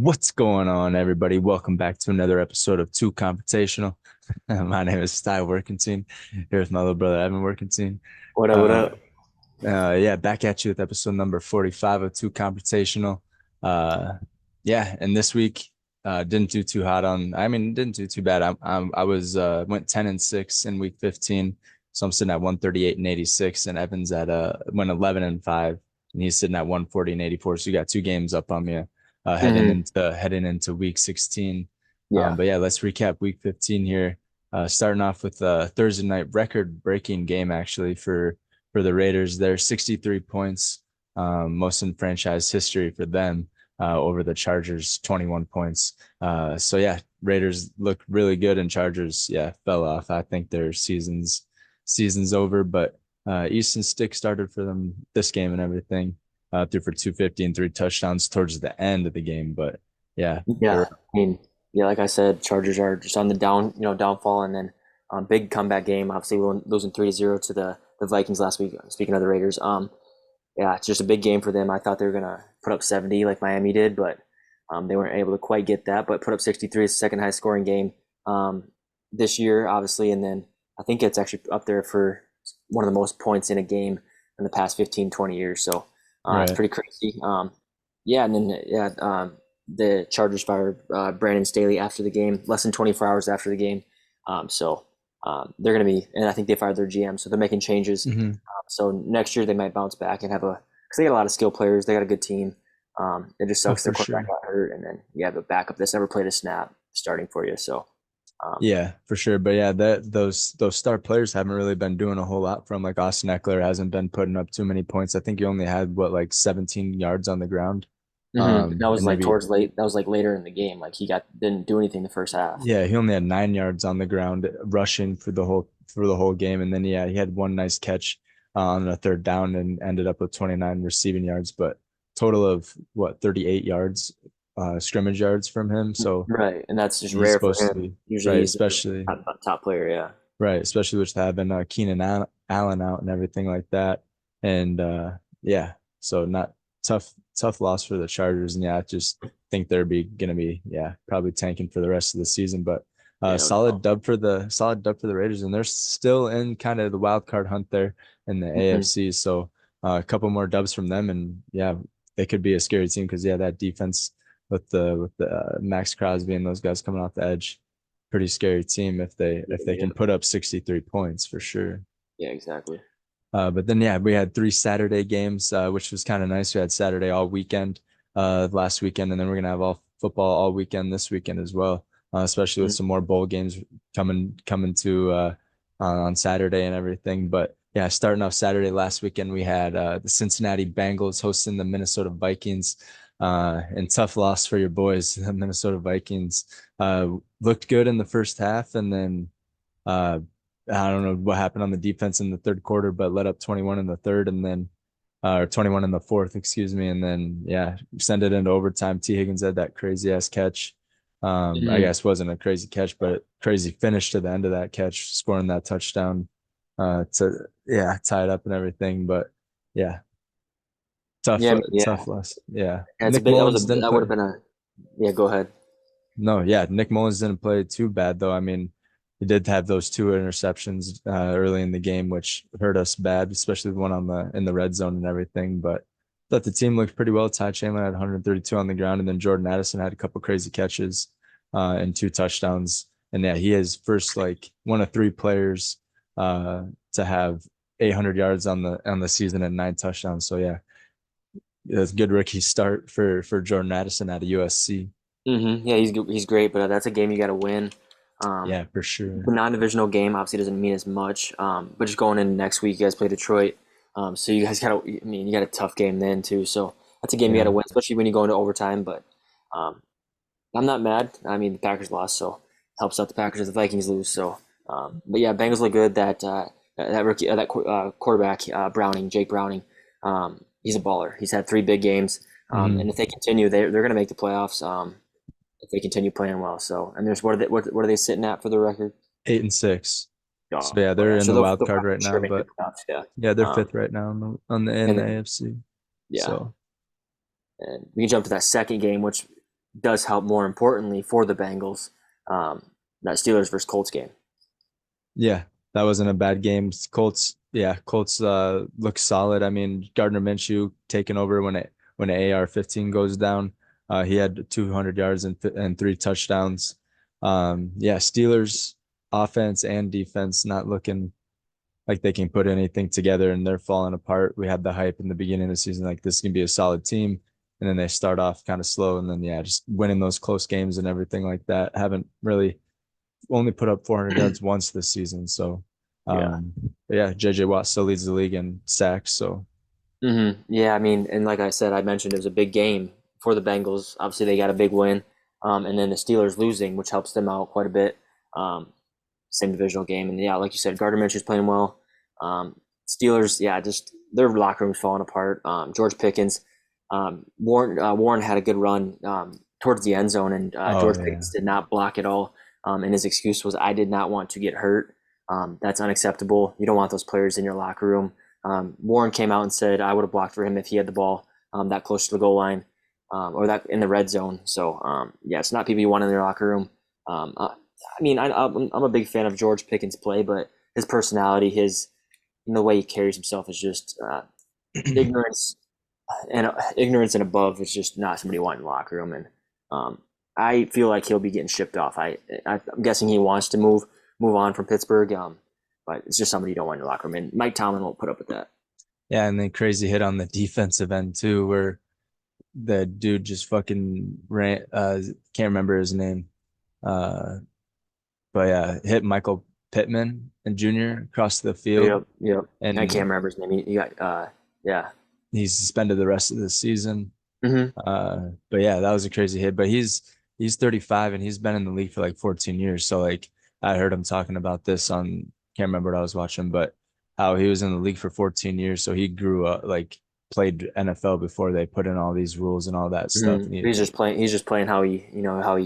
What's going on, everybody? Welcome back to another episode of TEW Confrontational. My name is Ty Workington. Here with my little brother Evan Workington. What up? What Uh, up? yeah, back at you with episode number 45 of TEW Confrontational. Uh, yeah, and this week didn't do too hot on. I mean, didn't do too bad. I was went 10-6 in week 15, so I'm sitting at 138 and 86, and Evan's at went 11-5, and he's sitting at 140 and 84. So you got two games up on me Hmm. heading into week 16. Yeah. But yeah, let's recap week 15 here. Starting off with a Thursday night record-breaking game actually for the Raiders. They're 63 points, most in franchise history for them, over the Chargers 21 points. So yeah, Raiders look really good, and Chargers fell off. I think their season's over, but Easton Stick started for them this game and everything. Threw for 250 and three touchdowns towards the end of the game. But yeah, they Yeah. were. I mean, yeah, like I said, Chargers are just on the downfall, and then big comeback game. Obviously, losing 3-0 to the Vikings last week. Speaking of the Raiders, yeah, it's just a big game for them. I thought they were gonna put up 70 like Miami did, but they weren't able to quite get that. But put up 63 is the second highest scoring game this year, obviously, and then I think it's actually up there for one of the most points in a game in the past 15, 20 years. So it's Right. pretty crazy. Yeah, and then the Chargers fired Brandon Staley after the game, less than 24 hours after the game. They're going to be, and I think they fired their GM, so they're making changes. Hmm. So next year they might bounce back and have because they got a lot of skill players. They got a good team. It just Oh, sucks their for quarterback sure. got hurt, and then you have a backup that's never played a snap starting for you. So, um, Yeah, for sure. But yeah, that those star players haven't really been doing a whole lot from like Austin Eckler hasn't been putting up too many points. I think he only had what like 17 yards on the ground. that was And like maybe towards late. That was like later in the game. Like he got didn't do anything the first half. yeah, he only had 9 yards on the ground rushing for the whole game. And then yeah, he had one nice catch on a third down and ended up with 29 receiving yards, but total of what 38 yards, scrimmage yards from him. So Right, and that's just he's rare for supposed to him. be Usually right, he's a especially. top player. Yeah. Right, especially with having Allen out and everything like that. And yeah, so not tough loss for the Chargers. And yeah, I just think they're be gonna be probably tanking for the rest of the season. But Yeah, no doubt. solid dub for the Raiders, and they're still in kind of the wild card hunt there in the Hmm. AFC. So a couple more dubs from them, and yeah, they could be a scary team because yeah, that defense with the Max Crosby and those guys coming off the edge, pretty scary team if they Yeah, can put up 63 points for sure. yeah, exactly. But then yeah, we had three Saturday games, which was kind of nice. We had Saturday all weekend last weekend, and then we're gonna have all football all weekend this weekend as well. Especially with Mhm. some more bowl games coming to on Saturday and everything. But yeah, starting off Saturday last weekend, we had the Cincinnati Bengals hosting the Minnesota Vikings. And tough loss for your boys, the Minnesota Vikings. Looked good in the first half, and then uh, I don't know what happened on the defense in the third quarter, but let up 21 in the third, and then or 21 in the fourth, excuse me, and then yeah, send it into overtime. T. Higgins had that crazy ass catch. I Mhm. guess wasn't a crazy catch, but crazy finish to the end of that catch, scoring that touchdown to tie it up and everything. But yeah, tough Yeah, yeah. tough loss. Yeah, That's a Nick big. Mullins didn't That would play. have been a. Yeah, go ahead. No, yeah, Nick Mullins didn't play too bad though. I mean, he did have those two interceptions early in the game, which hurt us bad, especially the one on the in the red zone and everything. But thought the team looked pretty well. Ty Chandler had 132 on the ground, and then Jordan Addison had a couple crazy catches and two touchdowns. And yeah, he is first like one of three players to have 800 yards on the season and nine touchdowns. So yeah, it's a good rookie start for Jordan Addison out of USC. Yeah, he's great, but that's a game you got to win. Yeah, for The sure. non-divisional game obviously doesn't mean as much. But just going in next week, you guys play Detroit. So you guys got to. I mean, you got a tough game then too. So that's a game you got to Yeah. win, especially when you go into overtime. But um, I'm not mad. I mean, the Packers lost, so it helps out the Packers if the Vikings lose. So, but yeah, Bengals look good. That rookie, quarterback, Jake Browning, he's a baller. He's had three big games, and Hmm. if they continue, they're going to make the playoffs. If they continue playing well. So, and there's what are they sitting at for the record? 8-6. So Oh, yeah, well, they're yeah. in So the wild they'll card probably right for sure now, make the but playoffs. Yeah. yeah, they're Um, fifth right now in and the then AFC. yeah, So and we can jump to that second game, which does help more importantly for the Bengals. That Steelers versus Colts game. Yeah, that wasn't a bad game. Colts, yeah, Colts look solid. I mean, Gardner Minshew taking over when AR-15 goes down. He had 200 yards and three touchdowns. Yeah, Steelers offense and defense not looking like they can put anything together, and they're falling apart. We had the hype in the beginning of the season, like this can be a solid team. And then they start off kind of slow, and then yeah, just winning those close games and everything like that. Haven't really only put up 400 yards once this season. So, Yeah. um, yeah, JJ Watt still leads the league in sacks. So, Yeah, I mean, and like I said, I mentioned it was a big game for the Bengals. Obviously, they got a big win, and then the Steelers losing, which helps them out quite a bit. Same divisional game, and yeah, like you said, Gardner Minshew's playing well. Steelers, yeah, just their locker room's falling apart. George Pickens, Warren had a good run towards the end zone, and oh George yeah, Pickens did not block at all. And his excuse was, "I did not want to get hurt." That's unacceptable. You don't want those players in your locker room. Warren came out and said, "I would have blocked for him if he had the ball that close to the goal line or that in the red zone." So yeah, it's not people you want in their locker room. I mean, I'm a big fan of George Pickens' play, but his personality, the way he carries himself is just ignorance ignorance and above is just not somebody you want in the locker room. And I feel like he'll be getting shipped off. I'm guessing he wants to move on from Pittsburgh. But it's just somebody you don't want in your locker room. And Mike Tomlin won't put up with that. yeah, and then crazy hit on the defensive end too, where the dude just fucking ran. Can't remember his name. Uh, but yeah, hit Michael Pittman and Jr. across the field, Yep, yep. I can't and remember his name. He got yeah. he's suspended the rest of the season. Mm-hmm. But yeah, that was a crazy hit. But he's 35 and he's been in the league for like 14 years. So like I heard him talking about this on can't remember what I was watching, but how he was in the league for 14 years. So he grew up like played NFL before they put in all these rules and all that stuff. Mm-hmm. And He's just playing. He's just playing how he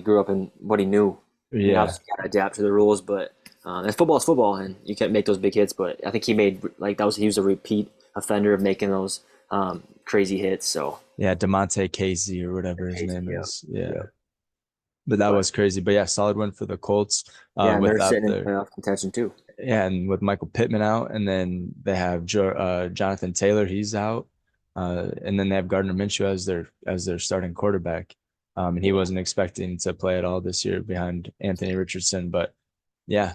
grew up and what he knew. I mean, yeah, obviously, you got to adapt to the rules, but and football is football, and you can't make those big hits. But I think he made like he was a repeat offender of making those crazy hits. So yeah, Demonte Casey or whatever his Casey, name yeah, is. Yeah. yeah. But that But was crazy. But yeah, solid win for the Colts yeah, and they're without sitting in their playoff contention too. yeah, and with Michael Pittman out, and then they have Jonathan Taylor, he's out, and then they have Gardner Minshew as their starting quarterback, and he Yeah, wasn't expecting to play at all this year behind Anthony Richardson, but yeah,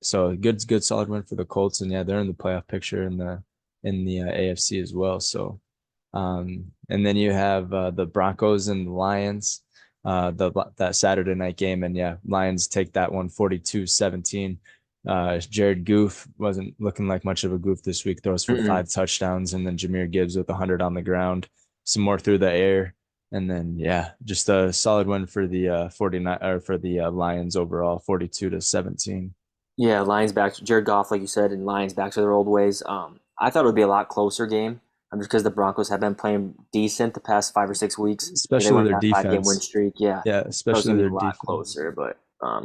so good solid win for the Colts, and yeah, they're in the playoff picture in the AFC as well. So, and then you have the Broncos and the Lions, that Saturday night game, and yeah, Lions take that one 42-17. Jared Goof wasn't looking like much of a goof this week. Throws for Mm-mm. 5 touchdowns, and then Jameer Gibbs with 100 on the ground, some more through the air, and then yeah, just a solid win for the 49 or for the Lions overall, 42-17. Yeah, Lions back. Jared Goff, like you said, and Lions back to their old ways. I thought it would be a lot closer game, just because the Broncos have been playing decent the past 5 or 6 weeks. They Especially went on their that 5 game win defense. streak. Yeah, Yeah, so it was especially gonna be their a lot defense. closer, but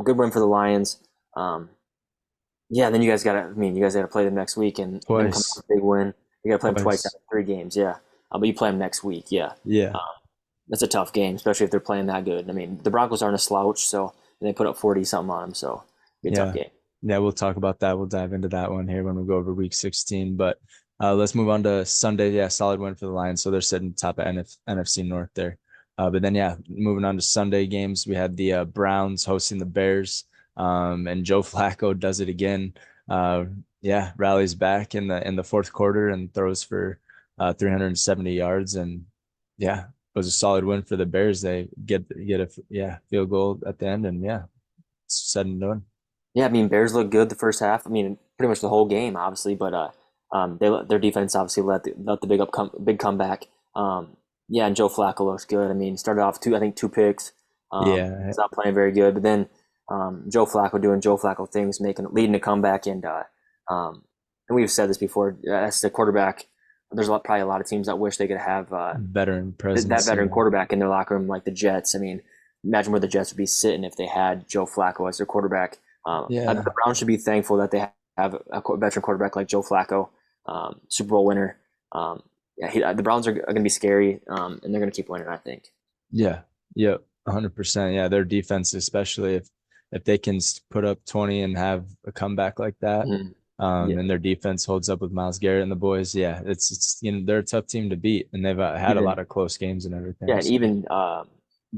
good win for the Lions. Um, yeah, then you guys got to. I mean, you guys got to play them next week, and them coming off Twice, a big win. You got to play them twice out twice. of 3 games. Yeah, but you play them next week. Yeah, Yeah, uh, that's a tough game, especially if they're playing that good. I mean, the Broncos aren't a slouch, so and they put up 40 something on them, so it'll be a tough yeah. game. Yeah, we'll talk about that. We'll dive into that one here when we go over week 16. But let's move on to Sunday. Yeah, solid win for the Lions. So they're sitting top of NFC North there. But then, yeah, moving on to Sunday games, we had the Browns hosting the Bears. And Joe Flacco does it again. Uh, yeah, rallies back in the fourth quarter and throws for 370 yards. And yeah, it was a solid win for the Bears. They get a field goal at the end, and yeah, it's said and done. Yeah, I mean Bears look good the first half. I mean pretty much the whole game, obviously, but their defense obviously let the big comeback. Yeah, and Joe Flacco looks good. I mean, started off two picks. Yeah, He's not playing very good, but then Joe Flacco doing Joe Flacco things, leading a comeback, and we've said this before. As the quarterback, probably a lot of teams that wish they could have veteran that presence. veteran Yeah. quarterback in their locker room, like the Jets. I mean, imagine where the Jets would be sitting if they had Joe Flacco as their quarterback. The Yeah. Browns should be thankful that they have a veteran quarterback like Joe Flacco, Super Bowl winner. The Browns are going to be scary, and they're going to keep winning, I think. Yeah. Yep. 100%. Yeah, their defense, especially if they can put up 20 and have a comeback like that, Mhm. Yeah, and their defense holds up with Miles Garrett and the boys, yeah, it's they're a tough team to beat, and they've had a lot even of close games and yeah, everything. and So even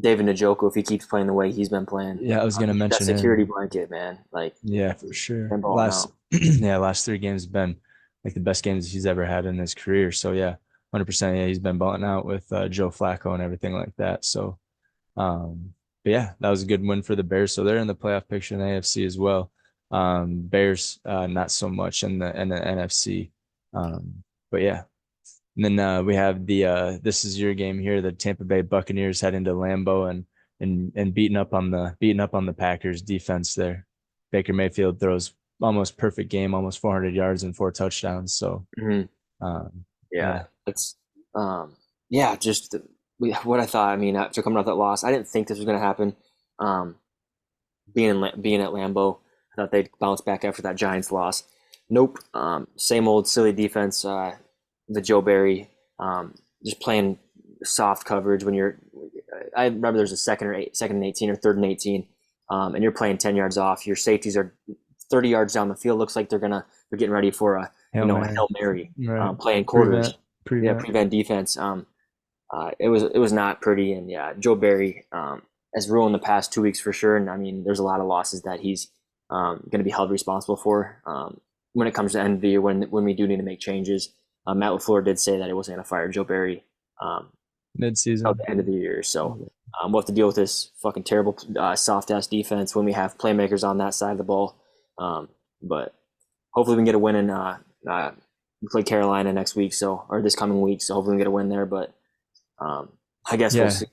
David Njoku, if he keeps playing the way he's been playing, yeah, I was gonna he's that mention security him. blanket, man. Like Yeah, for he's sure. been balling Last out. yeah, last three games have been like the best games he's ever had in his career. So yeah, 100%. Yeah, he's been balling out with Joe Flacco and everything like that. So but yeah, that was a good win for the Bears. So they're in the playoff picture in the AFC as well. Bears not so much in the NFC. But yeah. And then we have the this is your game here. The Tampa Bay Buccaneers head into Lambeau and beating up on the Packers defense there. Baker Mayfield throws almost perfect game, almost 400 yards and four touchdowns. So Mhm. Yeah, yeah, it's yeah, just what I thought. I mean, after coming off that loss, I didn't think this was going to happen. Um, being at Lambeau, I thought they'd bounce back after that Giants loss. Nope. Same old silly defense. The Joe Barry, just playing soft coverage when you're. I remember there's a second and 18 or third and 18, and you're playing 10 yards off. Your safeties are 30 yards down the field. Looks like they're getting ready for Hail a Mary, Hail Mary, right? playing quarters. Prevent, Yeah, prevent. prevent defense. It was not pretty, and yeah, Joe Barry has ruined the past 2 weeks for sure. And I mean, there's a lot of losses that he's going to be held responsible for when it comes to end of the year when we do need to make changes. Matt LaFleur did say that he wasn't going to fire Joe Barry um, at Mid-season. the end of the year, so we'll have to deal with this fucking terrible soft ass defense when we have playmakers on that side of the ball. But hopefully we can get a win in. We play Carolina next week, or this coming week, so hopefully we can get a win there. But um, I guess we'll Yeah, see.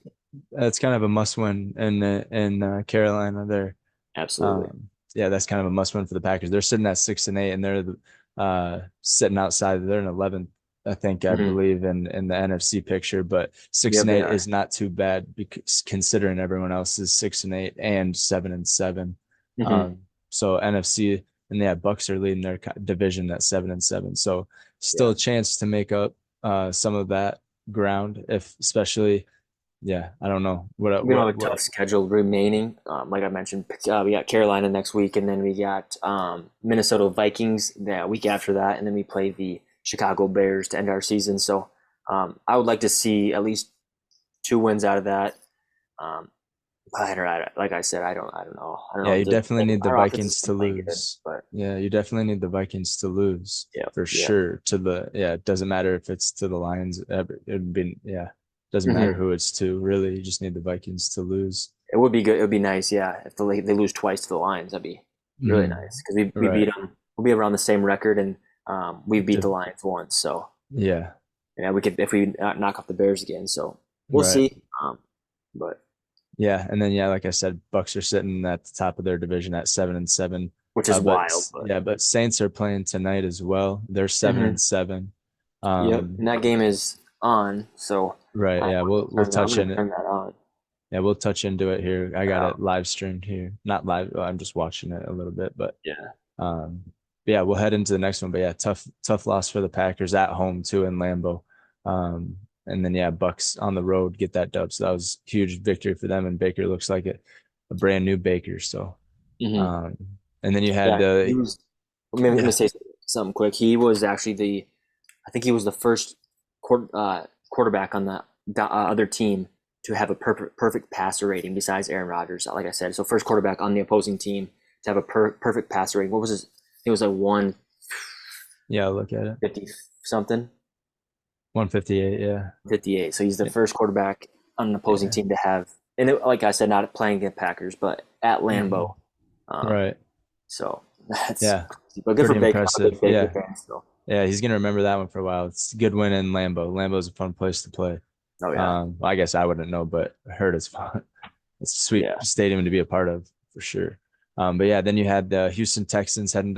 that's kind of a must win in Carolina there. Absolutely. Yeah, that's kind of a must win for the Packers. They're sitting at 6-8, and they're sitting outside. They're in 11th, I think, I Mm-hmm. believe, in the NFC picture. But six Yep, and they eight are. is not too bad because considering everyone else is 6-8 and 7-7. Mm-hmm. Um, so NFC and yeah, Bucks are leading their division at 7-7. So still Yeah. a chance to make up some of that ground, if especially yeah, I don't know We don't have a tough what schedule remaining. Like I mentioned, we got Carolina next week, and then we got Minnesota Vikings the week after that, and then we play the Chicago Bears to end our season. So I would like to see at least two wins out of that. Um, like I said, I don't know. I don't Yeah, know. you definitely need the Our offense has Vikings been to playing good, lose. but Yeah, you definitely need the Vikings to lose yeah, for yeah. sure. Yeah, it doesn't matter if it's to the Lions. It'd be yeah, doesn't matter Mm-hmm. who it's to. Really, you just need the Vikings to lose. It would be good. It would be nice, yeah. If they lose twice to the Lions, that'd be really Mhm. nice because we beat Right. them. We'll be around the same record, and we beat the Div- Lions once. So Yeah. yeah, we could if we knock off the Bears again. So we'll Right. see. But Yeah, and then yeah, like I said, Bucks are sitting at the top of their division at 7-7. which is But wild. But yeah, but Saints are playing tonight as well. They're seven hmm and seven. yep, and Um, that game is on. So right. Yeah, we'll I'm touch gonna in it. turn that on. Yeah, we'll touch into it here. I got Um, it live streamed here. Not live. I'm just watching it a little bit, but yeah. um, yeah, we'll head into the next one. But yeah, tough loss for the Packers at home too in Lambeau. And then yeah, Bucks on the road get that dub. So that was a huge victory for them. And Baker looks like a brand new Baker. So hmm um, and then you had Yeah, he was. Let me yeah, say something quick. He was actually I think he was the first quarterback on the other team to have a perfect passer rating besides Aaron Rodgers. Like I said, so first quarterback on the opposing team to have a perfect passer rating. What was his? I think it was like one yeah, look at it. 50 something, 158. Yeah, 58. So he's the first quarterback on an opposing yeah, team to have, and like I said, not playing the Packers, but at mhm. Lambeau. Um, Right. so that's, Yeah, but good for pretty Baker. I'm a impressive. big Baker Yeah, fan still. yeah, he's gonna remember that one for a while. It's a good win in Lambeau. Lambeau's a fun place to play. Oh yeah, Well, I guess I wouldn't know, but I heard it's fun. It's a sweet yeah. stadium to be a part of for sure. But yeah, then you had the Houston Texans heading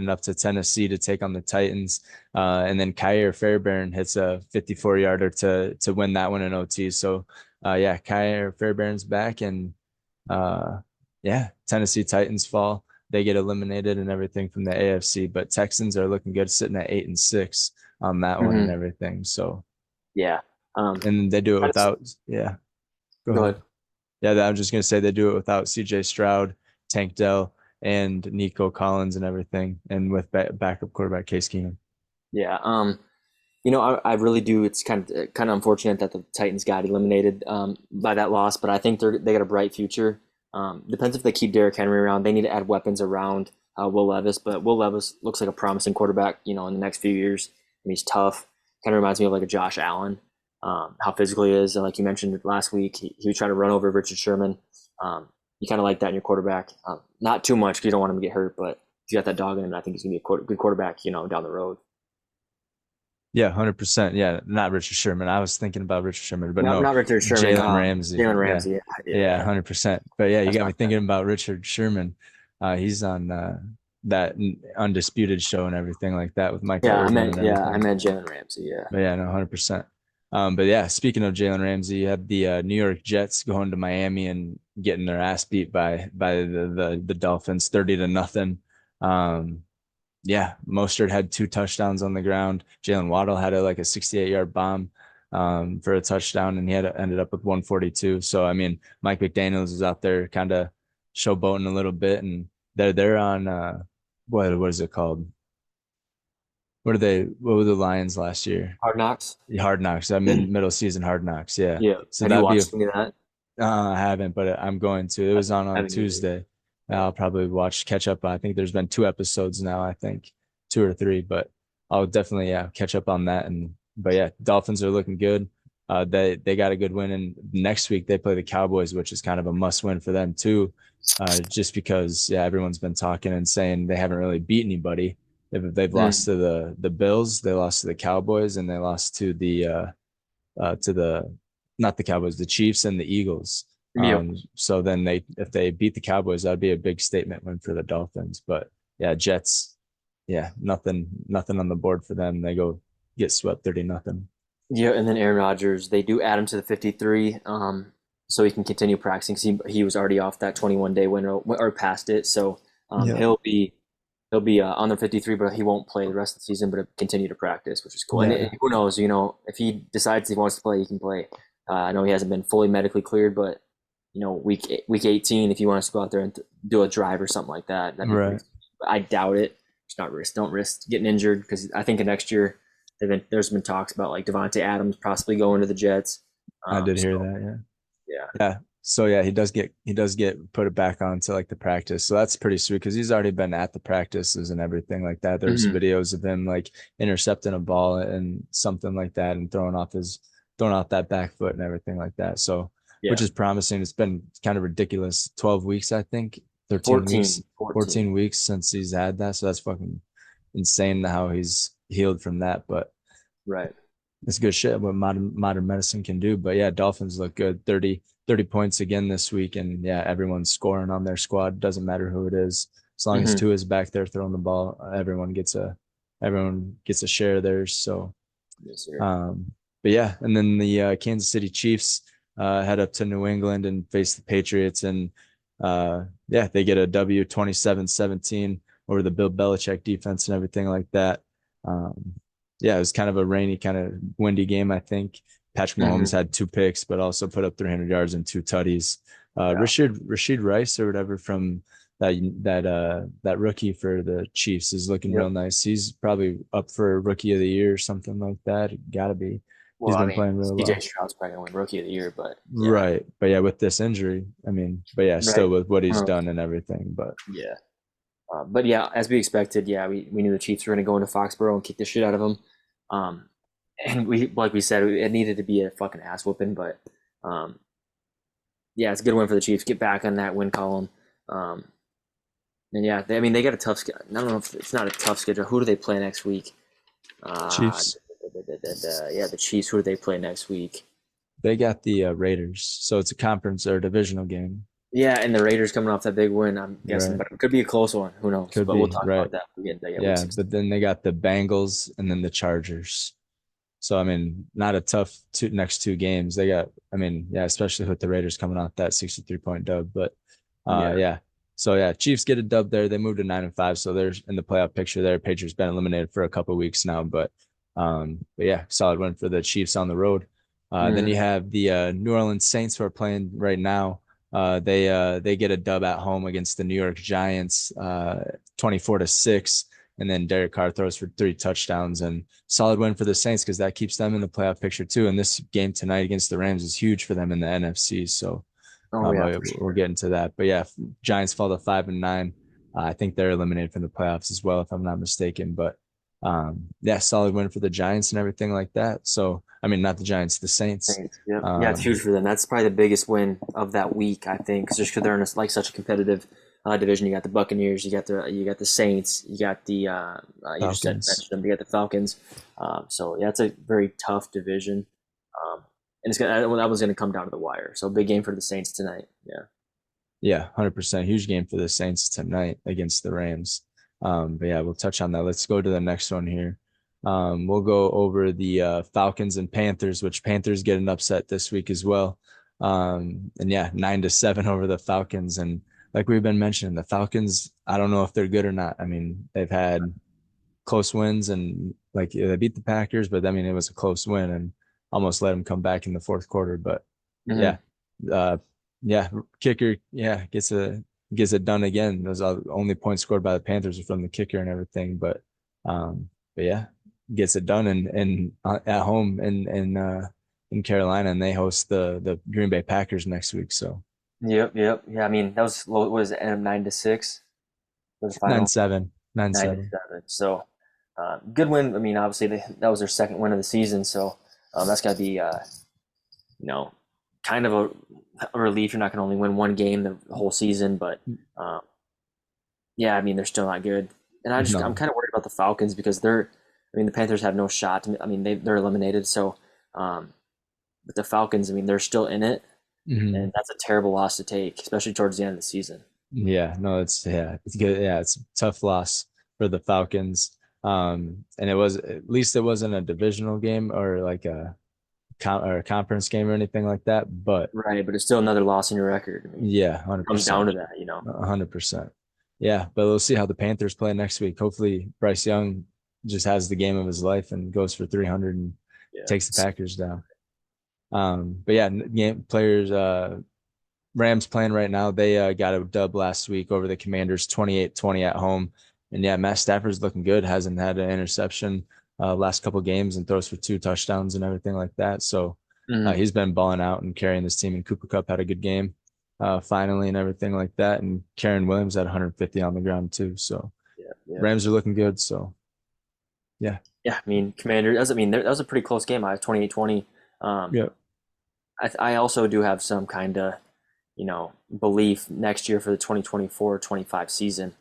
up to Tennessee to take on the Titans, and then Kyer Fairbairn hits a 54 yarder to win that one in OT. So yeah, Kyer Fairbairn's back, and yeah, Tennessee Titans fall. They get eliminated and everything from the AFC, but Texans are looking good, sitting at 8-6 on that one and hmm everything. So Yeah. Um, and they do it Tennessee, without yeah. Go go ahead. ahead. Yeah, I'm just gonna say they do it without C.J. Stroud, Tank Dell, and Nico Collins and everything, and with backup quarterback Case Keenum. Yeah. I really do. It's kind of unfortunate that the Titans got eliminated by that loss, but I think they got a bright future. Depends if they keep Derrick Henry around. They need to add weapons around Will Levis, but Will Levis looks like a promising quarterback. In the next few years, and he's tough. Kind of reminds me of like a Josh Allen. How physical he is, and like you mentioned last week, he was trying to run over Richard Sherman. You kind of like that in your quarterback. Not too much because you don't want him to get hurt, but if you got that dog in him, I think he's gonna be a good quarterback. Down the road. Yeah, 100%. Yeah, not Richard Sherman. I was thinking about Richard Sherman, but Not no, not Richard Sherman. Jalen Ramsey. Jalen Yeah, Ramsey. Yeah, yeah, yeah, yeah. 100%. But yeah, you That's got me not bad. thinking about Richard Sherman. He's on that undisputed show and everything like that with Michael Irvin and I everything. meant Jalen Ramsey. Yeah. But yeah, no, 100%. But yeah, speaking of Jalen Ramsey, you have the New York Jets going to Miami and getting their ass beat by the Dolphins, 30-0. Um, yeah, Mostert had 2 touchdowns on the ground. Jalen Waddle had like a 68-yard bomb for a touchdown, and he ended up with 142. So I mean, Mike McDaniels is out there kind of showboating a little bit, and they're on what is it called? What were the Lions last year? Hard Knocks. Hard Knocks. I mean, middle season Hard Knocks. Yeah. Yeah. So Have you that'd be watched any of that? I haven't, but I'm going to. It I was on haven't either. Tuesday. Yeah. I'll probably catch up. I think there's been 2 episodes now. I think 2 or 3, but I'll definitely catch up on that. And but yeah, Dolphins are looking good. They got a good win, and next week they play the Cowboys, which is kind of a must win for them too. Just because everyone's been talking and saying they haven't really beat anybody. They've lost Mm. to the Bills, they lost to the Cowboys, and they lost to the not the Cowboys, the Chiefs and the Eagles. Yep. So then if they beat the Cowboys, that'd be a big statement win for the Dolphins. But yeah, Jets, yeah, nothing on the board for them. They go get swept 30-0. Yeah, and then Aaron Rodgers, they do add him to the 53, so he can continue practicing. 'Cause he was already off that 21-day window or past it, so Yeah. he'll be on the 53, but he won't play the rest of the season, but continue to practice, which is cool. And Yeah. who knows, if he decides he wants to play, he can play. I know he hasn't been fully medically cleared, but week 18, if he wants to go out there and do a drive or something like that, that'd be Right. pretty. But I doubt it. Just not risk. Don't risk getting injured because I think next year there's been talks about like Devontae Adams possibly going to the Jets. I did hear So that. Yeah. yeah. Yeah. So yeah, he does get put it back onto like the practice. So that's pretty sweet because he's already been at the practices and everything like that. There's Hmm. videos of him like intercepting a ball and something like that and throwing off that back foot and everything like that. So which Yeah. is promising. It's been kind of ridiculous. 12 weeks, I think, 13 weeks, 14. 14. 14 weeks since he's had that. So that's fucking insane how he's healed from that. But Right. it's good shit what modern medicine can do. But yeah, Dolphins look good. 30 points again this week. And yeah, everyone's scoring on their squad. Doesn't matter who it is. As long as Hmm. Tua is back there throwing the ball, everyone gets a share of theirs. So Yes, sir. but yeah, and then the Kansas City Chiefs head up to New England and face the Patriots. And yeah, they get a W 27-17 over the Bill Belichick defense and everything like that. Um, yeah, it was kind of a rainy, kind of windy game, I think. Patrick Hmm. Mahomes had 2 picks, but also put up 300 yards and 2 tutties. Yeah. Rashid Rice or whatever from that rookie for the Chiefs is looking real Yep. nice. He's probably up for rookie of the year or something like that. Gotta be. Well, He's I been mean, playing really CJ well. Stroud's probably gonna win Rookie of the Year, but yeah. Right. But yeah, with this injury, I mean, but yeah, still Right. with what he's Uh, done and everything. But yeah. But yeah, as we expected, yeah, we knew the Chiefs were going to go into Foxborough and kick the shit out of them. Um, and like we said, it needed to be a fucking ass whooping. But um, yeah, it's a good win for the Chiefs. Get back on that win column. Um, and yeah, they got a tough schedule. I don't know if it's not a tough schedule. Who do they play next week? Uh, Chiefs, yeah, the Chiefs. Who do they play next week? they got the Raiders. So it's a conference or a divisional game. Yeah, and the Raiders coming off that big win, I'm guessing, Right. but it could be a close one. Who knows? Could But we'll be. talk Right. about that when we get to week Yeah. 16. But then they got the Bengals and then the Chargers. So I mean, not a tough next 2 games. They got, I mean, yeah, especially with the Raiders coming off that 63-point dub. But Yeah. yeah. So yeah, Chiefs get a dub there. They moved to 9-5. So they're in the playoff picture there. Patriots been eliminated for a couple of weeks now. But yeah, solid win for the Chiefs on the road. Then you Mhm. have the New Orleans Saints who are playing right now. They get a dub at home against the New York Giants, 24-6. And then Derek Carr throws for 3 touchdowns, and solid win for the Saints because that keeps them in the playoff picture too. And this game tonight against the Rams is huge for them in the NFC. So Oh yeah, for we'll sure. get into that. But yeah, Giants fall to 5-9. I think they're eliminated from the playoffs as well, if I'm not mistaken. But yeah, solid win for the Giants and everything like that. So I mean, not the Giants, the Saints. Saints. Yep. Yeah, it's huge Um, for them. That's probably the biggest win of that week, I think, just because they're in like such a competitive division. You got the Buccaneers, you got the Saints, you got the you just said Falcons. mentioned them. You got the Falcons. So yeah, it's a very tough division, um, and it's gonna that one's gonna come down to the wire. So big game for the Saints tonight. Yeah. Yeah, 100%. Huge game for the Saints tonight against the Rams. But yeah, we'll touch on that. Let's go to the next one here. We'll go over the Falcons and Panthers, which Panthers get an upset this week as well. And yeah, 9-7 over the Falcons. And like we've been mentioning, the Falcons, I don't know if they're good or not. I mean, they've had close wins and like they beat the Packers, but I mean, it was a close win and almost let them come back in the fourth quarter. But Hmm. yeah, uh, yeah, kicker, yeah, gets it done again. Those are the only points scored by the Panthers are from the kicker and everything, but yeah, gets it done and at home in Carolina, and they host the Green Bay Packers next week. So Yep. Yep. Yeah. I mean, that was it, end of 9-6 for the nine final. seven, nine nine to seven. seven. So good win. I mean, obviously that was their second win of the season. So that's got to be you know kind of a relief. You're not going to only win one game the whole season, but um, yeah, I mean they're still not good. And I'm No. kind of worried about the Falcons because I mean the Panthers have no shot. I mean they're eliminated. So um, but the Falcons, I mean they're still in it, Mhm. and that's a terrible loss to take, especially towards the end of the season. Yeah, no, it's good. Yeah, it's a tough loss for the Falcons. And it was at least it wasn't a divisional game or like a conference game or anything like that. But Right, but it's still another loss in your record. I mean, yeah, it comes down 100%, to that. 100%. Yeah, but we'll see how the Panthers play next week. Hopefully, Bryce Young just has the game of his life and goes for 300 and Yeah. takes the Packers down. But yeah, game players. Rams playing right now. They got a dub last week over the Commanders 28-20 at home. And yeah, Matt Stafford's looking good. Hasn't had an interception last couple games and throws for 2 touchdowns and everything like that. So Mhm. he's been balling out and carrying this team. And Cooper Cup had a good game finally and everything like that. And Karen Williams had 150 on the ground too. So Yeah, yeah, Rams are looking good. So yeah. yeah. I mean, Commander. That was, I mean, that was a pretty close game. I was 28-20. Um, Yeah. I also do have some kind of belief next year for the 2024-25 season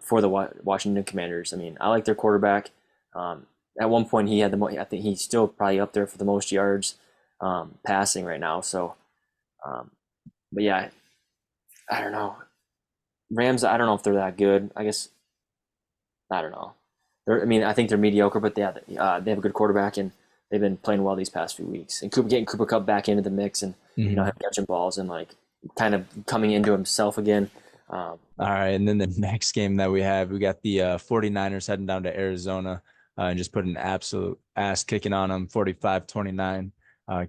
for the Washington Commanders. I mean, I like their quarterback. At one point, he had the I think he's still probably up there for the most yards passing right now. So, um, but yeah, I don't know. Rams. I don't know if they're that good. I guess I don't know. I mean, I think they're mediocre, but they have a good quarterback and they've been playing well these past few weeks. And getting Cooper Cup back into the mix and him Mhm. catching balls and like kind of coming into himself again. Um, All right. And then the next game that we got the 49ers heading down to Arizona and just put an absolute ass kicking on them 45-29.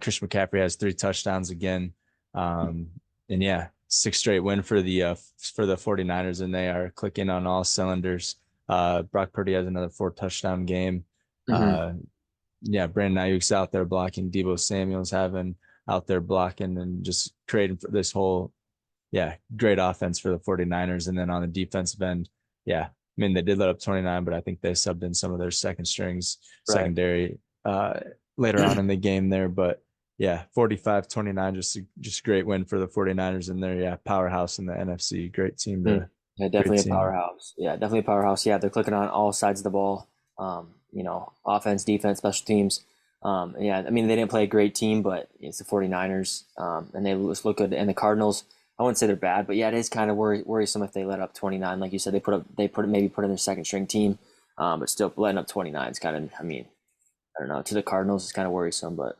Christian McCaffrey has 3 touchdowns again. Um, and yeah, six straight win for the 49ers, and they are clicking on all cylinders. Brock Purdy has another 4 touchdown game. mhm. Uh, yeah, Brandon Ayuk's out there blocking. Debo Samuel's having out there blocking and just creating for this whole yeah, great offense for the 49ers. And then on the defensive end, yeah, I mean, they did let up 29, but I think they subbed in some of their second strings, Right. secondary later on in the game there. But yeah, 45-29, just great win for the 49ers and their yeah, powerhouse in the NFC. Mm. Yeah, Great definitely a team. powerhouse. Yeah, definitely a powerhouse. Yeah, they're clicking on all sides of the ball. Offense, defense, special teams. Yeah, I mean, they didn't play a great team, but it's the 49ers, and they just look good. And the Cardinals, I wouldn't say they're bad, but yeah, it is kind of worrisome if they let up 29. Like you said, maybe put in their second string team, but still letting up 29 is kind of, I mean, I don't know. To the Cardinals, it's kind of worrisome, but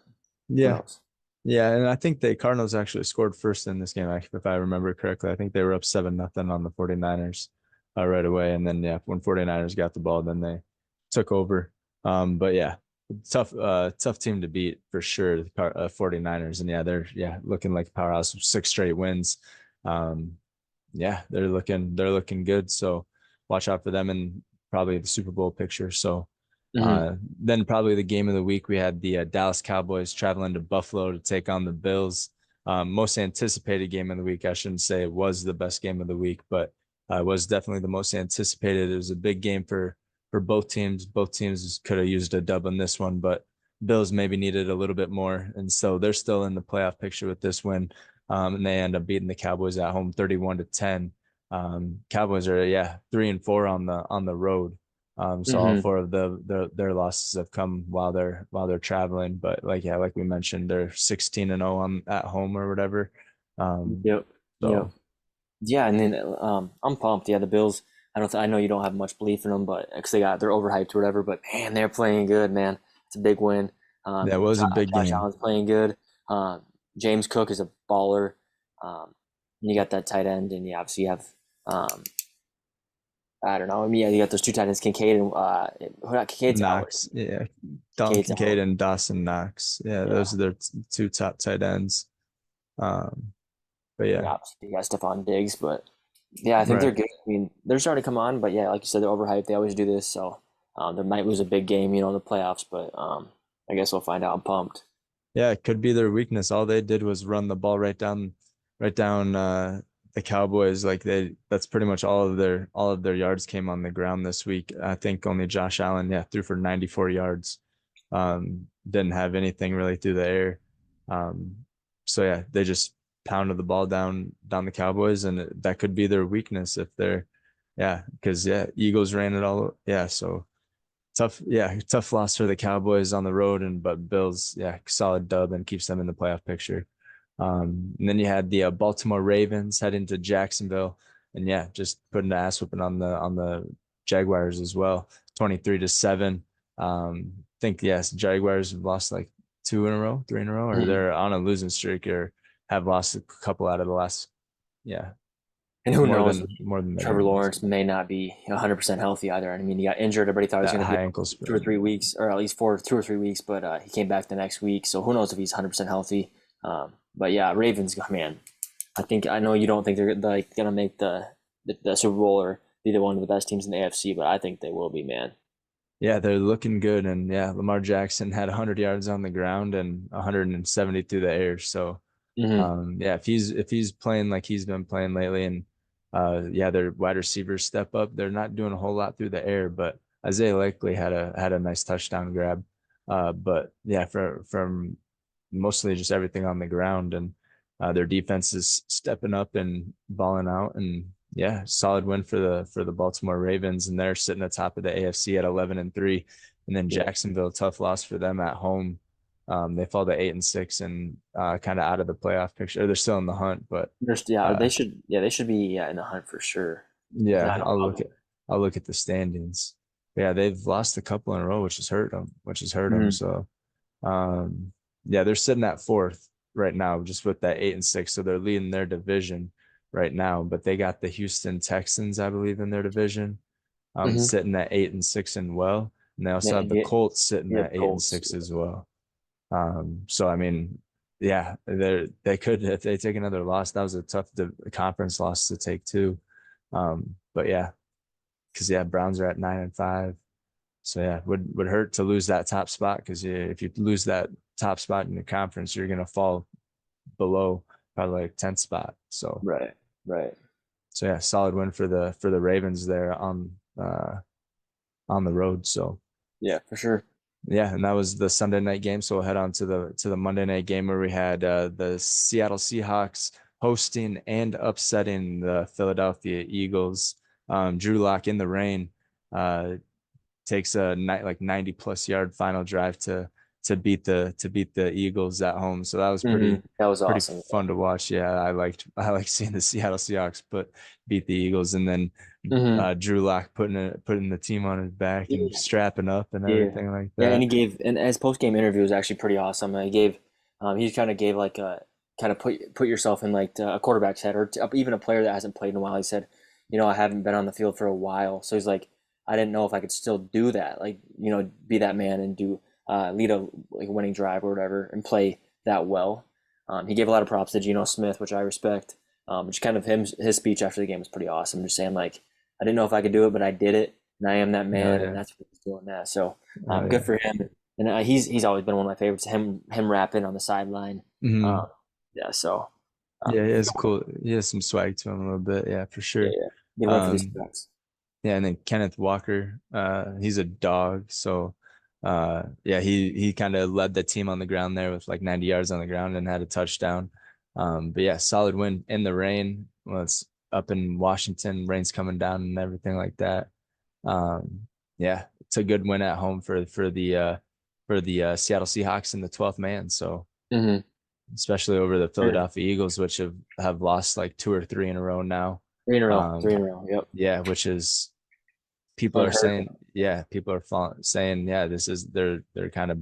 who Yeah. knows? Yeah, and I think the Cardinals actually scored first in this game, if I remember correctly. I think they were up 7-0 on the 49ers right away. And then, yeah, when 49ers got the ball, then they took over. But yeah. tough team to beat for sure, the 49ers. And yeah, they're looking like a powerhouse, 6 straight wins. Um, yeah, they're looking good. So watch out for them and probably the Super Bowl picture. So Hmm. then probably the game of the week, we had the Dallas Cowboys traveling to Buffalo to take on the Bills. Most anticipated game of the week. I shouldn't say it was the best game of the week, but it was definitely the most anticipated. It was a big game for both teams. Both teams could have used a dub on this one, but Bills maybe needed a little bit more, and so they're still in the playoff picture with this win. And they end up beating the Cowboys at home 31-10. Cowboys are 3-4 on the road. So all Hmm. four of their losses have come while they're traveling. But like we mentioned, they're 16-0 on at home or whatever. Um, Yep. Yep. so Yeah, and then I'm pumped. Yeah, the Bills. I know you don't have much belief in them, but because they're overhyped or whatever. But man, they're playing good, man. It's a big win. that was a big Josh game. Allen's playing good. James Cook is a baller. Um, and you got that tight end, and you obviously have um, I don't know. I mean, yeah, you got those two tight ends, Kincaid and Kincaid's out. Knox, yeah, Dalton Kincaid's Kincaid out. and Dawson Knox. Yeah, those Yeah. are their two top tight ends. Um, but And yeah, obviously you got Stephon Diggs, but yeah, I think they're right. good. I mean, they're starting to come on, but yeah, like you said, they're overhyped. They always do this, so they might lose a big game, in the playoffs. But I guess we'll find out. I'm pumped. Yeah, it could be their weakness. All they did was run the ball right down the Cowboys. Like that's pretty much all of their yards came on the ground this week. I think only Josh Allen, threw for 94 yards. Didn't have anything really through the air. Um, so yeah, they just pounded the ball down the Cowboys, and that could be their weakness if they're because Eagles ran it all. Yeah, so tough loss for the Cowboys on the road, and but Bills, solid dub and keeps them in the playoff picture. And then you had the Baltimore Ravens head into Jacksonville, and just putting the ass whooping on the Jaguars as well, 23-7. I think yes, Jaguars have lost like 2 in a row, 3 in a row, or Mhm. they're on a losing streak, or have lost a couple out of the last yeah And who more knows? than more than they're Trevor winning. Lawrence may not be 100% healthy either. I mean, he got injured. Everybody thought he was That going to be high out ankle 2 or 3 weeks, or at least for 2 or 3 weeks, but he came back the next week. So who knows if he's 100% healthy? But yeah, Ravens, man. I know you don't think they're like gonna make the Super Bowl or be the one of the best teams in the AFC, but I think they will be, man. Yeah, they're looking good. And Lamar Jackson had 100 yards on the ground and 170 through the air. So, Hmm. if he's playing like he's been playing lately, and their wide receivers step up, they're not doing a whole lot through the air. But Isaiah Likely had a nice touchdown grab. But from mostly just everything on the ground, and their defense is stepping up and balling out. And solid win for the Baltimore Ravens, and they're sitting atop of the AFC at 11-3. And then Yeah, Jacksonville, tough loss for them at home. They fall to 8-6 and kind of out of the playoff picture. They're still in the hunt, but they uh, should. Yeah, they should be in the hunt for sure. If yeah, not, I'll look at the standings. Yeah, they've lost a couple in a row, which has hurt them. Mhm. So they're sitting at fourth right now, just with that 8-6. So they're leading their division right now, but they got the Houston Texans, I believe, in their division, Mhm. sitting at 8-6 and well. And they also have the Yeah, Colts sitting yeah, at eight and Colts. six as well. So I mean, they could, if they take another loss. That was a tough conference loss to take too. But because Browns are at 9-5. So would hurt to lose that top spot, because if you lose that top spot in the conference, you're gonna fall below probably like 10th spot. So Right, right. solid win for the Ravens there on the road. So Yeah, for sure. and that was the Sunday night game. So we'll head on to the Monday night game, where we had the Seattle Seahawks hosting and upsetting the Philadelphia Eagles. Drew Lock in the rain uh, takes a night like 90 plus yard final drive to beat the Eagles at home. So that was pretty That was pretty awesome. fun to watch. Yeah, I liked seeing the Seattle Seahawks beat the Eagles, and then Hmm. Drew Lock putting the team on his back and Yeah, strapping up and yeah, everything like yeah. And that. his post game interview was actually pretty awesome. He kind of gave like a kind of put yourself in like a quarterback's head, or even a player that hasn't played in a while. He said, I haven't been on the field for a while, so he's like, I didn't know if I could still do that, like, be that man and do lead a like a winning drive or whatever and play that well. He gave a lot of props to Geno Smith, which I respect. Which kind of his speech after the game was pretty awesome. Just saying like I didn't know if I could do it, but I did it, and I am that Oh man, and yeah. that's what he's doing that. So Oh good yeah. for him. And he's always been one of my favorites. Him rapping on the sideline. Hmm. Um, yeah. So Yeah, he has cool. He has some swag to him a little bit. Yeah, for yeah, sure. yeah. Good win for these Um, Bucks. yeah, and then Kenneth Walker, he's a dog. So, yeah, he kind of led the team on the ground there with like 90 yards on the ground and had a touchdown. But yeah, solid win in the rain. Well, it's up in Washington, rain's coming down and everything like that. Yeah, it's a good win at home for the Seattle Seahawks and the 12th man. So Mm-hmm. especially over the Philadelphia Eagles, which have lost like two or three in a row now. Three in a row. Um, Three in a row. Yep. yeah, which is people are Unheard saying, of. yeah, people are saying, yeah, this is they're kind of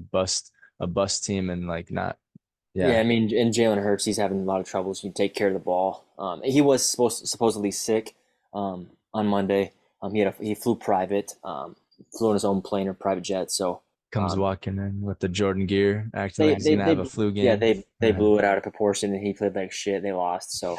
a bust team and like not, Yeah, I yeah, mean, and Jalen Hurts, he's having a lot of troubles. You take care of the ball. He was supposedly sick on Monday. He flew private, flew on his own plane or private jet. So comes um, walking in with the Jordan gear, acting like they he's they gonna have they a flu yeah game. they blew it out of proportion, and he played like shit. They lost. So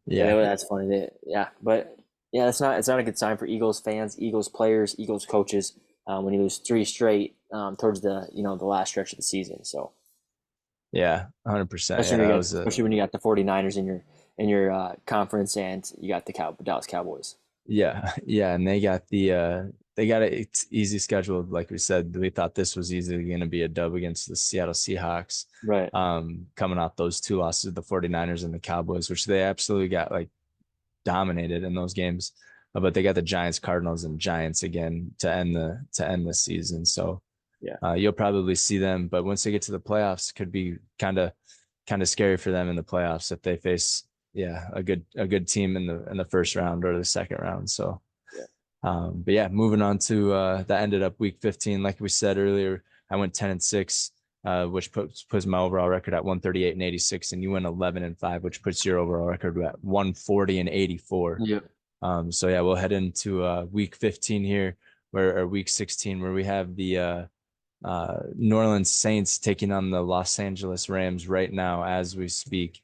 Yeah, that's funny. Yeah, but yeah, it's not a good sign for Eagles fans, Eagles players, Eagles coaches when you lose three straight towards the last stretch of the season. So. yeah, 100%. Yeah, Especially when that you got was a especially when you got the 49ers in your conference and you got the Dallas Cowboys. yeah, yeah, and they got a it's easy schedule. Like we said, we thought this was easily going to be a dub against the Seattle Seahawks. Right. Coming off those two losses, the 49ers and the Cowboys, which they absolutely got like dominated in those games. But they got the Giants, Cardinals, and Giants again to end the season. So Yeah. you'll probably see them, but once they get to the playoffs, could be kind of scary for them in the playoffs if they face yeah a good team in the first round or the second round. So Yeah. but yeah, moving on to that ended up week 15. Like we said earlier, I went 10-6, which puts my overall record at 138-86, and you went 11-5, which puts your overall record at 140-84. Yeah. So yeah, we'll head into week 15 here, or week 16, where we have the New Orleans Saints taking on the Los Angeles Rams right now as we speak.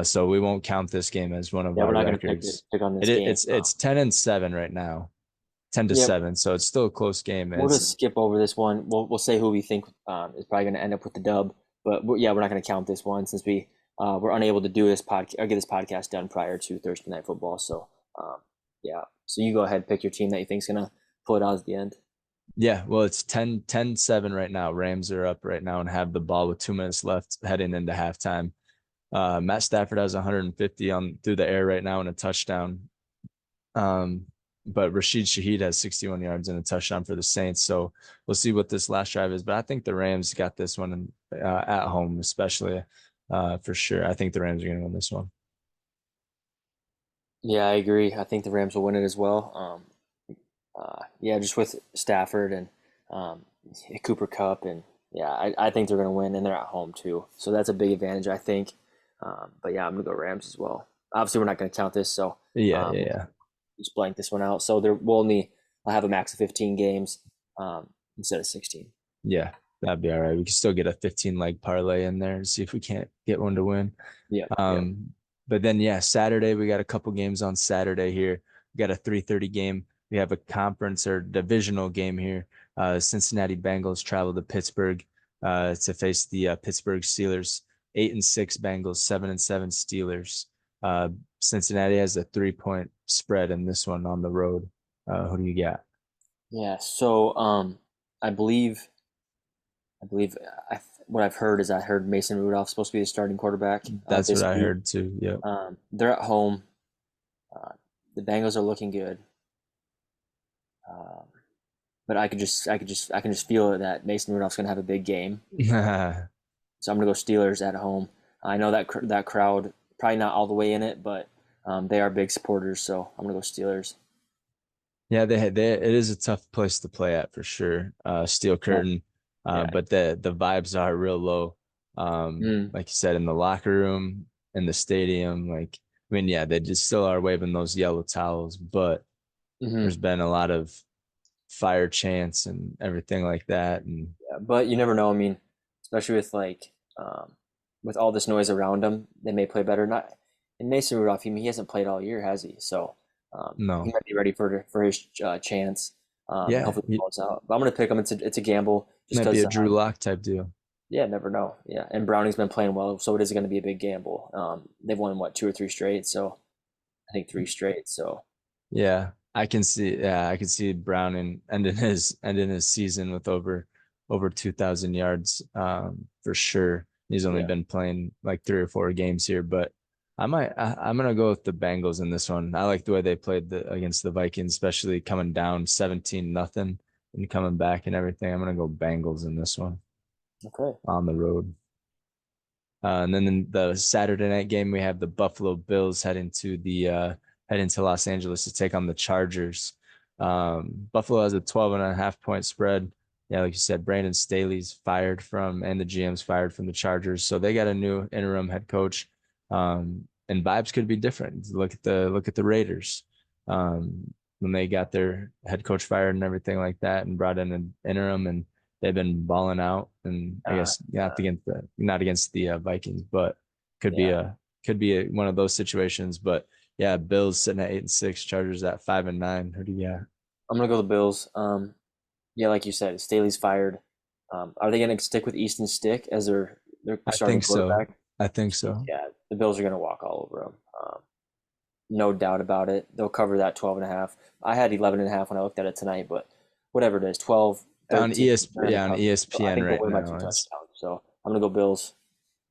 So we won't count this game as one of Yeah. We're our not gonna records. pick on It this game. it's 10-7 right now, 10 to Yep. 7. So it's still a close game. We'll It's just skip over this one. We'll say who we think is probably gonna end up with the dub. But we're not gonna count this one since we were unable to do this podcast or get this podcast done prior to Thursday night football. So yeah. So you go ahead, pick your team that you think's gonna pull it out at the end. yeah, well, it's 10-7 right now. Rams are up right now and have the ball with 2 minutes left heading into halftime. Matt Stafford has 150 on through the air right now and a touchdown. Um, but Rashid Shaheed has 61 yards and a touchdown for the Saints. So we'll see what this last drive is. But I think the Rams got this one at home, especially for sure. I think the Rams are going to win this one. Yeah, I agree. I think the Rams will win it as well. Yeah, just with Stafford and um, Cooper Cup, and yeah, I think they're going to win, and they're at home too. So that's a big advantage, I think. But yeah, I'm going to go Rams as well. Obviously, we're not going to count this, so Yeah, yeah, um, yeah. just blank this one out. So we'll only have a max of 15 games instead of 16. Yeah, that'd be all right. We can still get a 15 leg parlay in there and see if we can't get one to win. Yeah, yeah, Um, but then yeah, Saturday we got a couple games on Saturday here. We got a 3:30 game. We have a conference or divisional game here. Cincinnati Bengals travel to Pittsburgh to face the Pittsburgh Steelers. 8-6 Bengals, 7-7 Steelers. Uh, Cincinnati has a 3-point spread in this one on the road. Who do you got? yeah. So I believe I believe what I've heard is I heard Mason Rudolph's supposed to be the starting quarterback That's what this I week. heard too. Yep. They're at home. The Bengals are looking good. Um, but I can just feel that Mason Rudolph's going to have a big game. So I'm going to go Steelers at home. I know that crowd probably not all the way in it, but they are big supporters. So I'm going to go Steelers. Yeah, it is a tough place to play at for sure. Steel Yeah, curtain, yeah, but the vibes are real low. mm, Like you said, in the locker room, in the stadium, like I mean, yeah, they just still are waving those yellow towels, but hmm there's been a lot of fire chants and everything like that. And Yeah, but you never know. I mean, especially with with all this noise around him, they may play better. Not and Mason Rudolph. He hasn't played all year, has he? So he no, might be ready for his chance, and yeah, hopefully he it balls out. But I'm gonna pick him. It's a gamble just might be because. a Drew Lock type deal. Yeah, never know. Yeah, and Browning's been playing well, so it is going to be a big gamble. They've won what 2 or 3 straight, so I think 3 straight. So Yeah, I can see. Yeah, I can see Brown ending his season with over 2,000 yards, for sure. He's only yeah, been playing like 3 or 4 games here, but I'm gonna go with the Bengals in this one. I like the way they played against the Vikings, especially coming down 17-0 and coming back and everything. I'm gonna go Bengals in this one okay. on the road. And then in the Saturday night game, we have the Buffalo Bills heading to Los Angeles to take on the Chargers. Buffalo has a 12.5 point spread. Yeah, like you said, Brandon Staley's fired from, and the GM's fired from the Chargers, so they got a new interim head coach. And vibes could be different. Look at the Raiders. When they got their head coach fired and everything like that, and brought in an interim, and they've been balling out, and I Uh, guess not against the Vikings, but could be yeah, one of those situations. But yeah, Bills sitting at 8-6, Chargers at 5-9. Who do you got? I'm gonna go the Bills. Yeah, like you said, Staley's fired. Are they going to stick with Easton Stick as their I starting think so. quarterback? I think so. Yeah, the Bills are going to walk all over them. No doubt about it. They'll cover that 12 and a half. I had 11 and a half when I looked at it tonight, but whatever it is, 12, On 13, they're going to On cover. So I ESPN think they'll right win by now two is touchdowns. So I'm going to go Bills.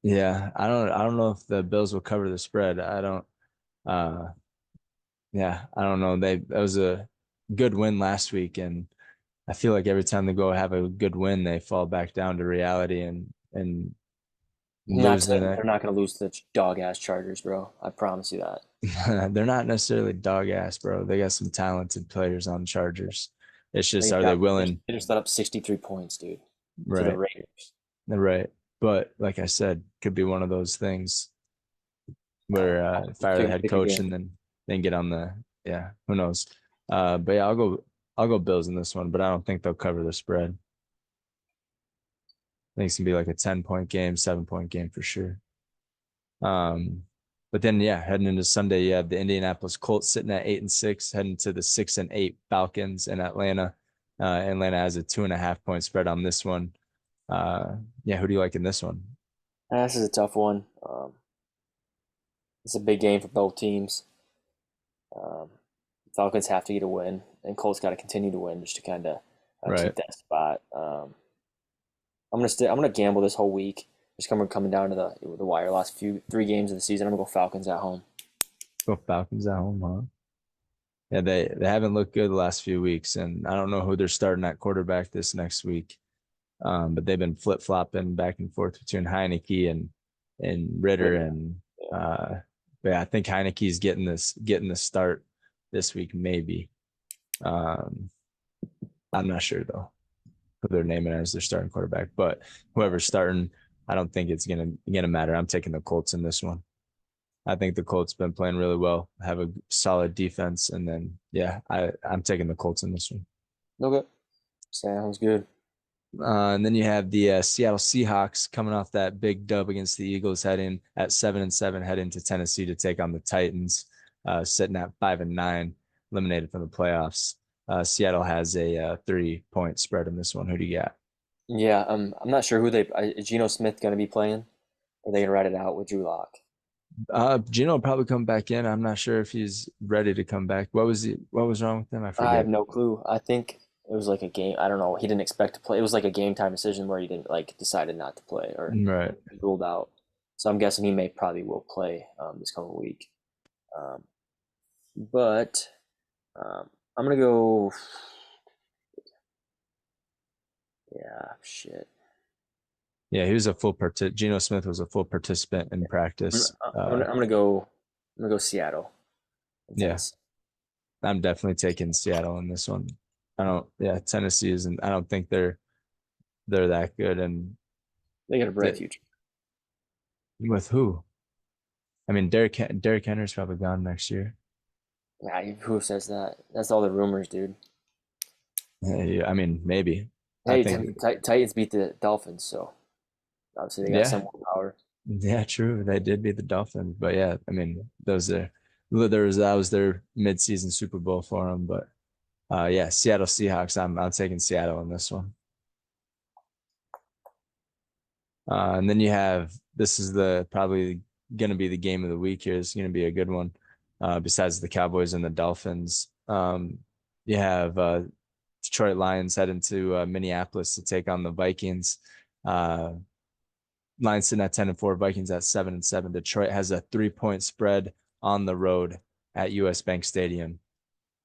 yeah. I don't know if the Bills will cover the spread. I don't. Uh, yeah, I don't know. That was a good win last week, and I feel like every time they go have a good win, they fall back down to reality and Not lose the to, they're next. not going to lose to the dog ass Chargers, bro. I promise you that. They're not necessarily dog ass, bro. They got some talented players on Chargers. It's They just, just are they got willing? they just let up 63 points, dude, to the Right, Raiders. right. But like I said, could be one of those things where fire the head Pick coach again. and then get on the, yeah, who knows. But yeah, I'll go Bills in this one, but I don't think they'll cover the spread. I think it's gonna be like a 10 point game, 7 point game for sure. Um, but then yeah, heading into Sunday, you have the Indianapolis Colts sitting at 8-6, heading to the 6-8 Falcons in Atlanta. Atlanta has a 2.5 point spread on this one. Yeah, who do you like in this one? This is a tough one. It's a big game for both teams. Um, Falcons have to get a win, and Colts got to continue to win just to kind of Right. keep that spot. I'm gonna gamble this whole week. Just coming down to the wire. Last 3 games of the season, I'm gonna go Falcons at home. Go Falcons at home, huh? Yeah, they haven't looked good the last few weeks, and I don't know who they're starting at quarterback this next week. But they've been flip flopping back and forth between Heineke and Ritter, Ritter. and Yeah. uh, but yeah, I think Heineke's getting the start this week, maybe. Um, I'm not sure though who they're naming as their starting quarterback, but whoever's starting, I don't think it's gonna matter. I'm taking the Colts in this one. I think the Colts been playing really well, have a solid defense, and then yeah, I'm taking the Colts in this one. Okay. Sounds good. And then you have the Seattle Seahawks coming off that big dub against the Eagles, heading at 7-7, heading to Tennessee to take on the Titans, sitting at 5-9, eliminated from the playoffs. Seattle has a 3 point spread in this one. Who do you got? Yeah. I'm not sure who is Geno Smith gonna be playing. Or are they gonna ride it out with Drew Lock? Gino will probably come back in. I'm not sure if he's ready to come back. What was wrong with him? I I have forget. no clue. I think it was like a game. I don't know. He didn't expect to play. It was like a game time decision where he didn't like decided not to play or Right. ruled out. So I'm guessing he may probably will play this coming week. Um, but I'm gonna go. Yeah, shit. Yeah, he was a full part. Geno Smith was a full participant in I'm, practice. I'm gonna I'm gonna go. I'm gonna go Seattle in Yeah, Tennessee. I'm definitely taking Seattle in this one. I don't. Yeah, Tennessee isn't. I don't think they're that good. And They got a bright the, future. with who? I mean, Derrick Henry's probably gone next year. Yeah, who says that? That's all the rumors, dude. Yeah, I mean, maybe. I Hey, I think, mean, Titans beat the Dolphins, so obviously they got some yeah, more power. yeah, true. They did beat the Dolphins, but yeah, I mean, that was their midseason Super Bowl for them. But yeah, Seattle Seahawks. I'm taking Seattle in this one. And then you have this is the probably going to be the game of the week here. It's going to be a good one. Besides the Cowboys and the Dolphins, you have Detroit Lions heading to Minneapolis to take on the Vikings. Uh, Lions sitting at 10-4, Vikings at 7-7. Detroit has a 3-point spread on the road at US Bank Stadium.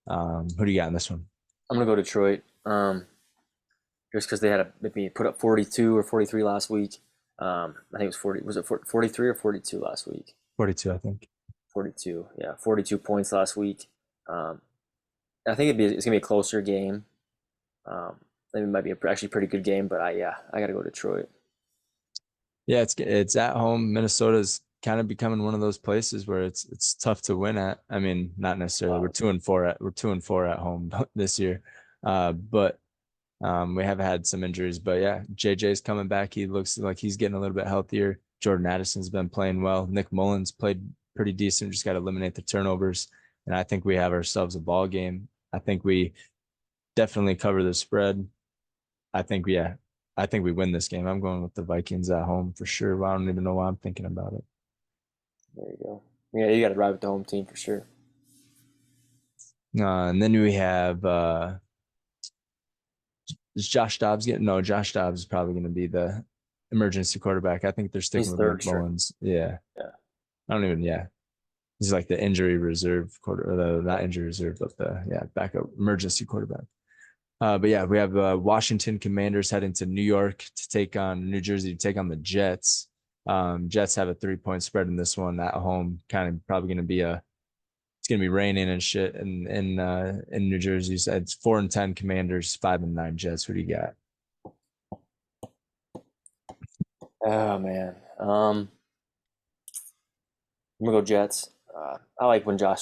Who do you got in this one? I'm gonna go Detroit. Just because they had maybe put up 42 or 43 last week. I think it was 40. Was it 43 or 42 last week? 42, I think. 42. Yeah, 42 points last week. Um, I think it's gonna be a closer game. I think it might be actually a pretty good game, but I gotta go Detroit. Yeah, it's at home. Minnesota's kind of becoming one of those places where it's tough to win at. I mean, not necessarily. We're 2-4 at home this year. But we have had some injuries, but yeah, JJ's coming back. He looks like he's getting a little bit healthier. Jordan Addison's been playing well. Nick Mullins played pretty decent. Just got to eliminate the turnovers, and I think we have ourselves a ball game. I think we definitely cover the spread. I think yeah, I think we win this game. I'm going with the Vikings at home for sure. I don't even know why I'm thinking about it. There you go. Yeah, you got to ride with the home team for sure. And then we have is Josh Dobbs getting no, Josh Dobbs is probably going to be the emergency quarterback. I think they're sticking He's with Nick third string. Mullins. Yeah. Yeah, I don't even, yeah. He's like the injury reserve quarter, or the not injury reserve, but the yeah, backup emergency quarterback. But yeah, we have Washington Commanders heading to New York to take on New Jersey to take on the Jets. Jets have a 3-point spread in this one at home. Kind of probably going to be a it's going to be raining and shit in New Jersey. So it's 4-10 Commanders, 5-9 Jets. What do you got? oh man. I'm gonna go Jets. I like when Zach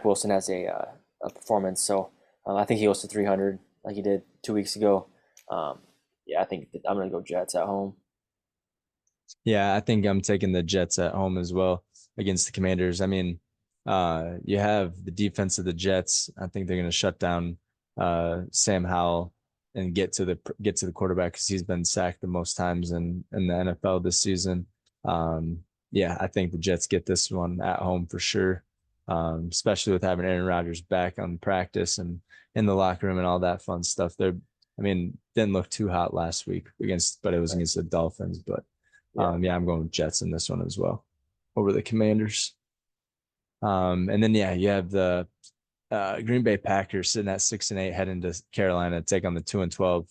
Wilson has a performance. So I think he goes to 300 like he did 2 weeks ago. Um, yeah, I think I'm gonna go Jets at home. Yeah, I think I'm taking the Jets at home as well against the Commanders. I mean, you have the defense of the Jets. I think they're going to shut down Sam Howell and get to the quarterback because he's been sacked the most times in the NFL this season. Yeah, I think the Jets get this one at home for sure. Especially with having Aaron Rodgers back on practice and in the locker room and all that fun stuff. I mean, didn't look too hot last week but it was Right. against the Dolphins. But Yeah. yeah, I'm going with Jets in this one as well over the Commanders. And then yeah, you have the Green Bay Packers sitting at 6-8, heading to Carolina to take on the 2-12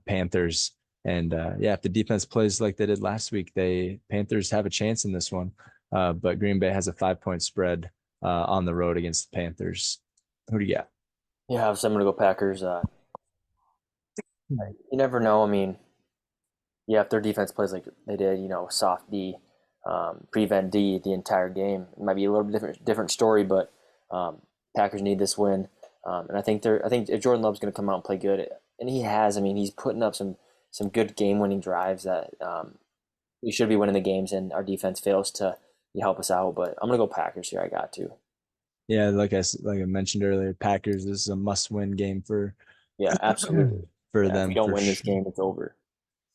Panthers. And yeah, if the defense plays like they did last week, they Panthers have a chance in this one. But Green Bay has a 5-point spread on the road against the Panthers. Who do you got? Yeah, so I'm gonna go Packers. You never know. I mean, yeah, if their defense plays like they did, soft D, prevent D the entire game, it might be a little bit different story. But Packers need this win, and I think if Jordan Love's going to come out and play good, and he has. I mean, he's putting up some good game winning drives that we should be winning the games, and our defense fails to help us out. But I'm gonna go Packers here. I got to. Yeah, like I mentioned earlier, Packers. This is a must-win game Yeah, absolutely. for Yeah, if we them don't for win this sure. game, it's over.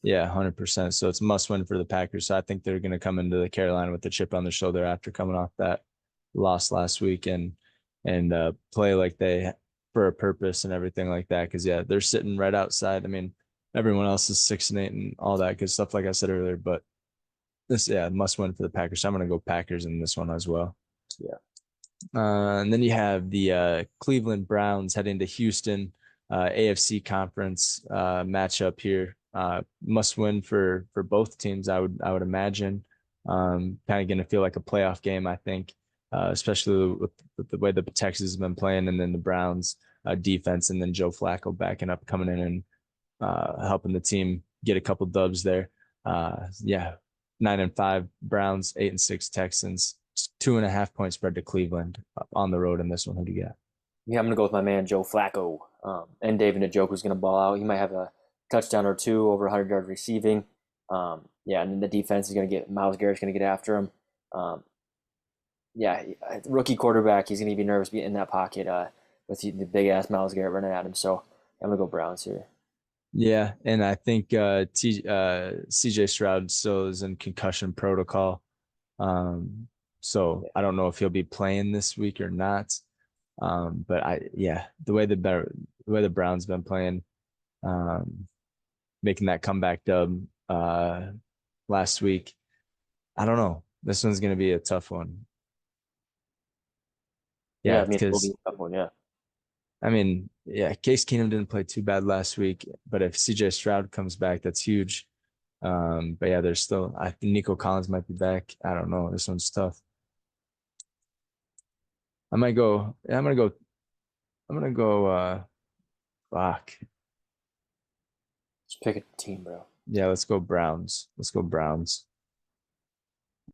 Yeah, 100%. So it's a must win for the Packers. So I think they're going to come into the Carolina with the chip on their shoulder after coming off that loss last week and play like they for a purpose and everything like that. Because yeah, they're sitting right outside. I mean, everyone else is 6-8 and all that good stuff, like I said earlier. But this, yeah, must win for the Packers. So I'm going to go Packers in this one as well. Yeah. And then you have the Cleveland Browns heading to Houston, AFC conference matchup here. Must win for both teams, I would imagine. Kind of going to feel like a playoff game, I think, especially with the way the Texas has been playing, and then the Browns defense, and then Joe Flacco backing up, coming in and helping the team get a couple dubs there. Yeah, 9-5 Browns, 8-6 Texans, 2.5 point spread to Cleveland on the road in this one. Who do you got? Yeah, I'm gonna go with my man Joe Flacco. And David Njoku's gonna ball out. He might have a touchdown or two, over 100 yards receiving. Yeah, and then the defense is gonna get Myles Garrett's gonna get after him. Um, yeah, rookie quarterback. He's gonna be nervous being in that pocket with the big ass Myles Garrett running at him. So I'm gonna go Browns here. Yeah, and I think CJ Stroud still is in concussion protocol. Um, so Yeah, I don't know if he'll be playing this week or not. But yeah, the way the Browns been playing, um, making that comeback dub last week. I don't know. This one's gonna be a tough one. yeah. Yeah, I mean, it will be because a tough one. Yeah, I mean, yeah, Case Keenum didn't play too bad last week, but if CJ Stroud comes back, that's huge. But yeah, there's still I think Nico Collins might be back. I don't know. This one's tough. I might go. Yeah, I'm gonna go. Fuck. just pick a team, bro. Yeah, let's go Browns. Let's go Browns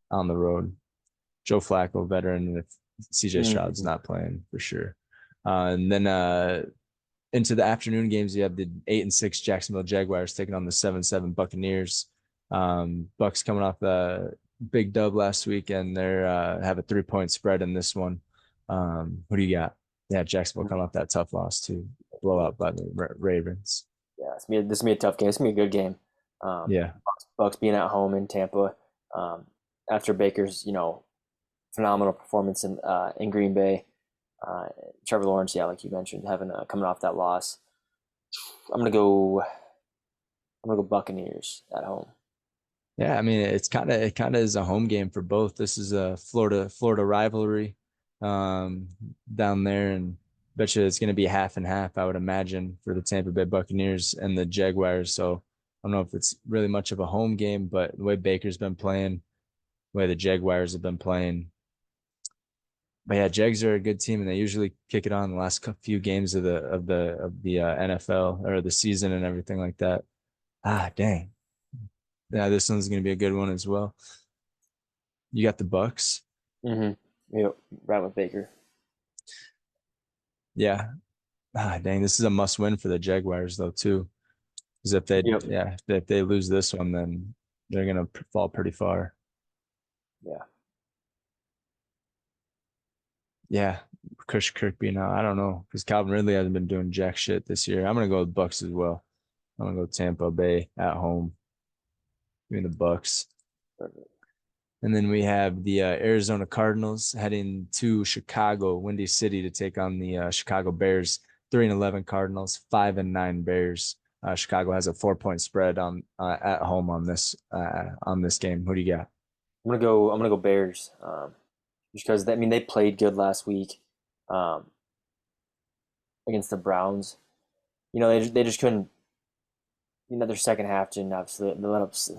on the road. Joe Flacco, veteran, if CJ Stroud's Mm-hmm. not playing for sure. And then into the afternoon games, you have the 8-6 Jacksonville Jaguars taking on the 7-7 Buccaneers. Bucks coming off the big dub last week, and they're have a 3-point spread in this one. Who do you got? Yeah, Jacksonville coming off that tough loss too, blowout by the Ravens. Yeah, this is gonna be a tough game. It's gonna be a good game. Um, Yeah, Bucks being at home in Tampa after Baker's phenomenal performance in Green Bay. Uh, Trevor Lawrence, yeah, like you mentioned, having coming off that loss. I'm gonna go. I'm gonna go Buccaneers at home. yeah. I mean, it kind of is a home game for both. This is a Florida rivalry um, down there, and bet you it's going to be half and half. I would imagine for the Tampa Bay Buccaneers and the Jaguars. So I don't know if it's really much of a home game, but the way Baker's been playing, the way the Jaguars have been playing. But yeah, Jags are a good team, and they usually kick it on the last few games of the NFL or the season and everything like that. Ah, dang. Yeah, this one's going to be a good one as well. You got the Bucks. Mm-hmm. Yep, right with Baker. Yeah. Ah, dang, this is a must win for the Jaguars though too. Because if they, Yep. yeah, if they lose this one, then they're gonna fall pretty far. Yeah. Yeah, Chris Kirk being out, I don't know, because Calvin Ridley hasn't been doing jack shit this year. I'm gonna go with Bucks as well. I'm gonna go Tampa Bay at home, between the Bucks. Perfect. And then we have the Arizona Cardinals heading to Chicago, Windy City, to take on the Chicago Bears. 3-11 Cardinals, 5-9 Bears. Chicago has a 4-point spread on at home on this game. Who do you got? I'm gonna go Bears. Because I mean they played good last week um, against the Browns. They just couldn't. Their second half didn't obviously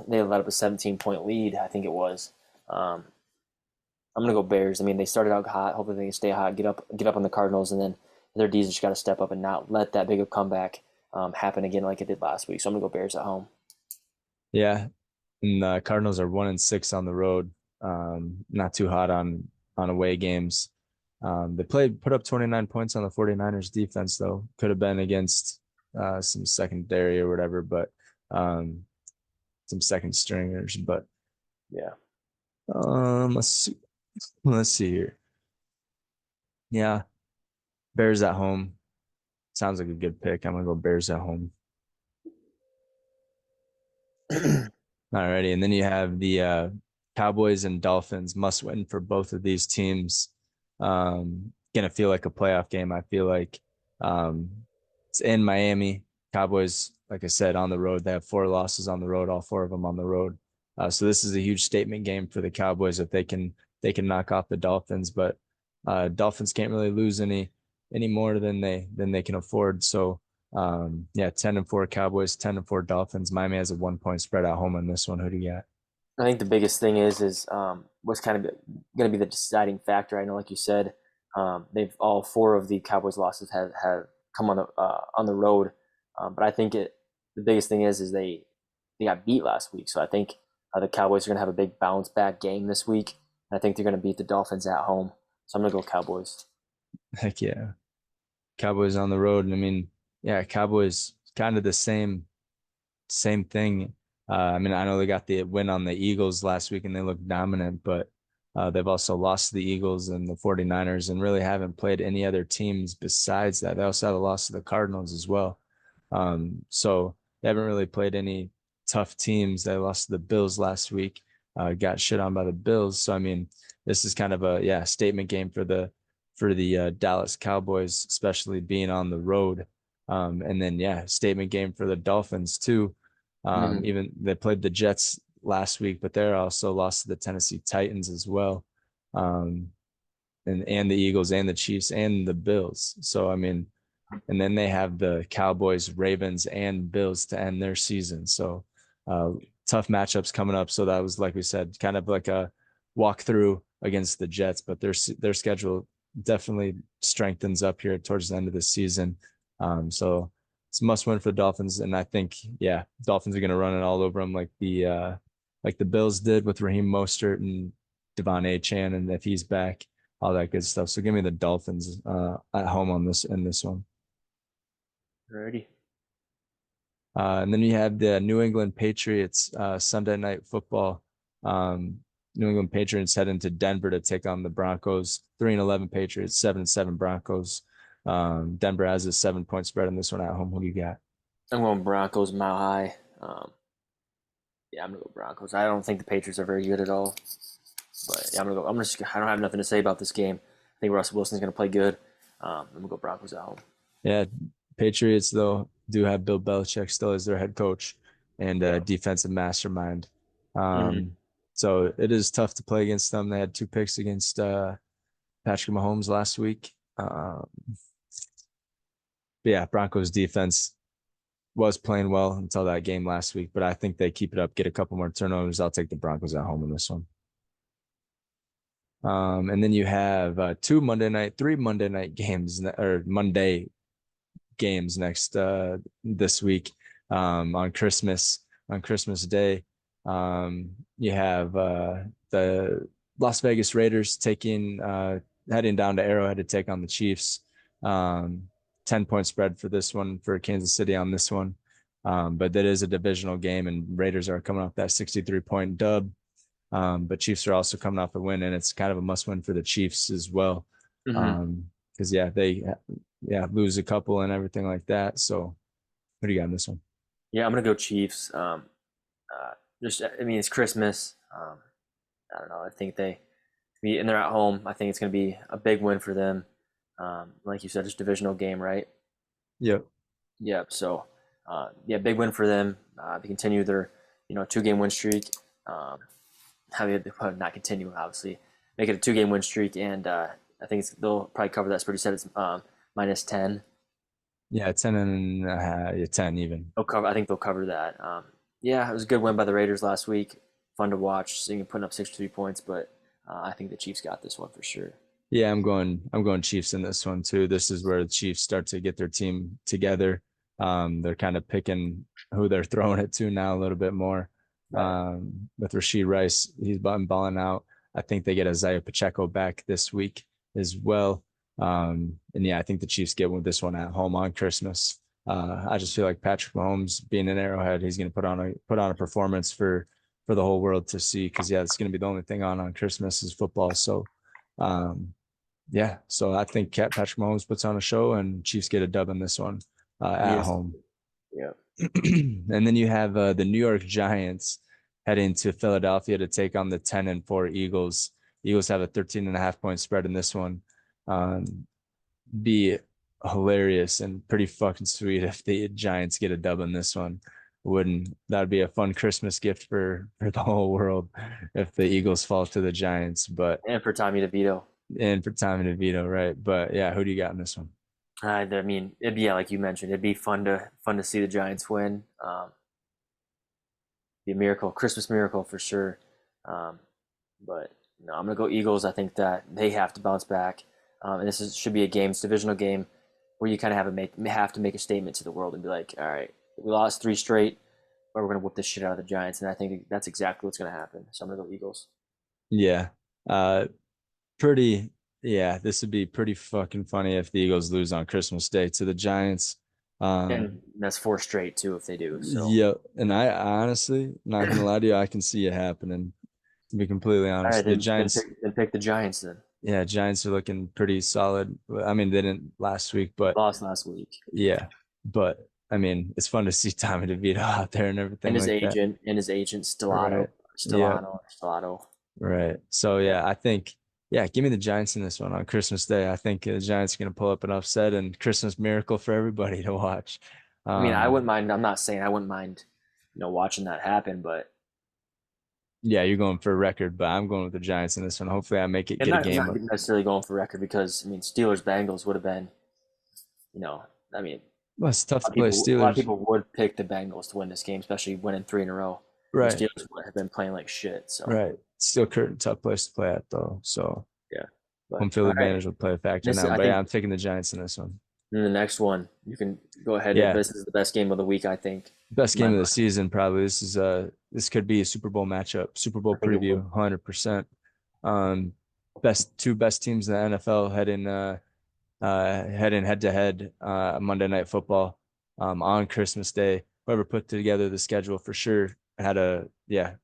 they let up a 17-point lead. I think it was. Um, I'm gonna go Bears. I mean they started out hot. Hopefully they can stay hot. Get up on the Cardinals, and then their D's just got to step up and not let that big of comeback happen again like it did last week. So I'm gonna go Bears at home. Yeah, and the Cardinals are 1-6 on the road. Not too hot on away games. They put up 29 points on the 49ers defense though. Could have been against some secondary or whatever, but um, some second stringers. But Yeah. let's see here. Yeah, Bears at home sounds like a good pick. I'm gonna go Bears at home. Alrighty, and then you have the Cowboys and Dolphins must win for both of these teams. Gonna feel like a playoff game. I feel like it's in Miami. Cowboys, like I said, on the road. They have 4 losses on the road, all 4 of them on the road. So this is a huge statement game for the Cowboys if they can knock off the Dolphins. But Dolphins can't really lose any more than they can afford. So yeah, 10-4 Cowboys, 10-4 Dolphins. Miami has a 1-point spread at home on this one. Who do you got? I think the biggest thing is what's kind of going to be the deciding factor. I know, like you said, they've all 4 of the Cowboys' losses have come on the road, but I think the biggest thing is they got beat last week, so I think the Cowboys are going to have a big bounce back game this week. And I think they're going to beat the Dolphins at home, so I'm going to go Cowboys. Heck yeah. Cowboys on the road. And I mean, yeah, Cowboys kind of the same thing. I mean, I know they got the win on the Eagles last week and they looked dominant, but they've also lost to the Eagles and the 49ers and really haven't played any other teams besides that. They also had a loss to the Cardinals as well. So they haven't really played any tough teams. They lost to the Bills last week, got shit on by the Bills. So I mean, this is kind of a statement game for the Dallas Cowboys, especially being on the road. And then statement game for the Dolphins too. Mm-hmm. Even they played the Jets last week, but they're also lost to the Tennessee Titans as well. Um, and the Eagles and the Chiefs and the Bills. So I mean, and then they have the Cowboys, Ravens, and Bills to end their season. So uh, tough matchups coming up. So that was, like we said, kind of like a walkthrough against the Jets, but their schedule definitely strengthens up here towards the end of the season. So it's a must win for the Dolphins, and I think Dolphins are going to run it all over them like the Bills did with Raheem Mostert and Devon Achane, and if he's back, all that good stuff. So give me the Dolphins at home on this in this one. Alrighty. And then you have the New England Patriots Sunday night football. Um, New England Patriots head into Denver to take on the Broncos. 3-11 Patriots, 7-7 Broncos. Denver has a 7 point spread in this one at home. Who do you got? I'm going Broncos mile high. Yeah, I'm gonna go Broncos. I don't think the Patriots are very good at all. But yeah, I'm gonna go. I don't have nothing to say about this game. I think Russell Wilson's gonna play good. I'm gonna go Broncos at home. Yeah, Patriots though do have Bill Belichick still as their head coach and Yeah. defensive mastermind. Mm-hmm. So it is tough to play against them. They had 2 picks against Patrick Mahomes last week. But yeah, Broncos defense was playing well until that game last week, but I think they keep it up, get a couple more turnovers. I'll take the Broncos at home in this one. And then you have three Monday night games or Monday games next this week on Christmas Day. You have the Las Vegas Raiders heading down to Arrowhead to take on the Chiefs. Um, 10 point spread for this one for Kansas City on this one. But that is a divisional game, and Raiders are coming off that 63 point dub. But Chiefs are also coming off a win, and it's kind of a must win for the Chiefs as well. Mm-hmm. Because they lose a couple and everything like that. So what do you got in this one? Yeah, I'm gonna go Chiefs. Uh, I mean, it's Christmas. I don't know. I think and they're at home. I think it's gonna be a big win for them. Like you said, it's a divisional game, right? Yep. Yep. So, yeah, big win for them. To continue their, 2 game win streak. Um, I mean, not continue, obviously. Make it a 2 game win streak, and I think they'll probably cover that spread. You said it's -10. Yeah, 10 and yeah, 10 even. They'll cover. I think they'll cover that. Yeah, it was a good win by the Raiders last week. Fun to watch, seeing them putting up 63 points, but I think the Chiefs got this one for sure. Yeah, I'm going Chiefs in this one too. This is where the Chiefs start to get their team together. They're kind of picking who they're throwing it to now a little bit more. Right. With Rasheed Rice, he's been balling out. I think they get Isaiah Pacheco back this week as well. And yeah, I think the Chiefs get with this one at home on Christmas. I just feel like Patrick Mahomes being an Arrowhead, he's going to put on a performance for the whole world to see. Because yeah, it's going to be the only thing on Christmas is football. So um, yeah, so I think Patrick Mahomes puts on a show and Chiefs get a dub in this one at Yes. home. Yeah. And then you have the New York Giants heading to Philadelphia to take on the 10-4 Eagles. Eagles have a 13.5 point spread in this one. Um, be hilarious and pretty fucking sweet if the Giants get a dub in this one. Wouldn't that'd be a fun Christmas gift for the whole world if the Eagles fall to the Giants, but And for Tommy DeVito. and for Tommy DeVito, right? But yeah, who do you got in this one? I mean, it'd be like you mentioned, it'd be fun to see the Giants win. Be a miracle, Christmas miracle for sure. Um, but no, I'm gonna go Eagles. I think that they have to bounce back, and should be a game, it's a divisional game, where you kind of have to make a statement to the world and be like, all right, we lost 3 straight, but we're gonna whoop this shit out of the Giants, and I think that's exactly what's gonna happen. So I'm gonna go Eagles. Yeah. Uh, pretty yeah, this would be pretty fucking funny if the Eagles lose on Christmas Day to the Giants. And that's four straight too if they do. So, Yeah, and I honestly, not gonna lie to you, I can see it happening. To be completely all right, honest, the Giants, then pick the Giants then. yeah, Giants are looking pretty solid. I mean, they didn't last week, but Lost last week. yeah, but I mean, it's fun to see Tommy DeVito out there and everything like that. And his agent Right. Yeah. Stellato. Right. So Yeah. yeah, I think yeah, give me the Giants in this one on Christmas Day. I think the Giants are going to pull up an upset and Christmas miracle for everybody to watch. I mean, I Um, wouldn't mind. I'm not saying I wouldn't mind, watching that happen, but yeah, you're going for a record, but I'm going with the Giants in this one. Hopefully, I make it and get a not game. necessarily going for record because I mean, Steelers Bengals would have been, you know, I mean, Well, it's tough to play a lot of Steelers. people would pick the Bengals to win this game, especially winning three in a row. And the Right. Steelers would have been playing like shit. So Right. Still curtain tough place to play at though. So yeah, but home field all right, advantage will play a factor this now. I But yeah, think I'm taking the Giants in this one. in the next one you can go ahead. Yeah. This is the best game of the week, I think, Best in my game of the mind. season, probably. This could be a Super Bowl matchup, Super Bowl I think it preview, will. 100%. Best teams in the NFL heading head to head Monday Night Football on Christmas Day. Whoever put together the schedule for sure had a yeah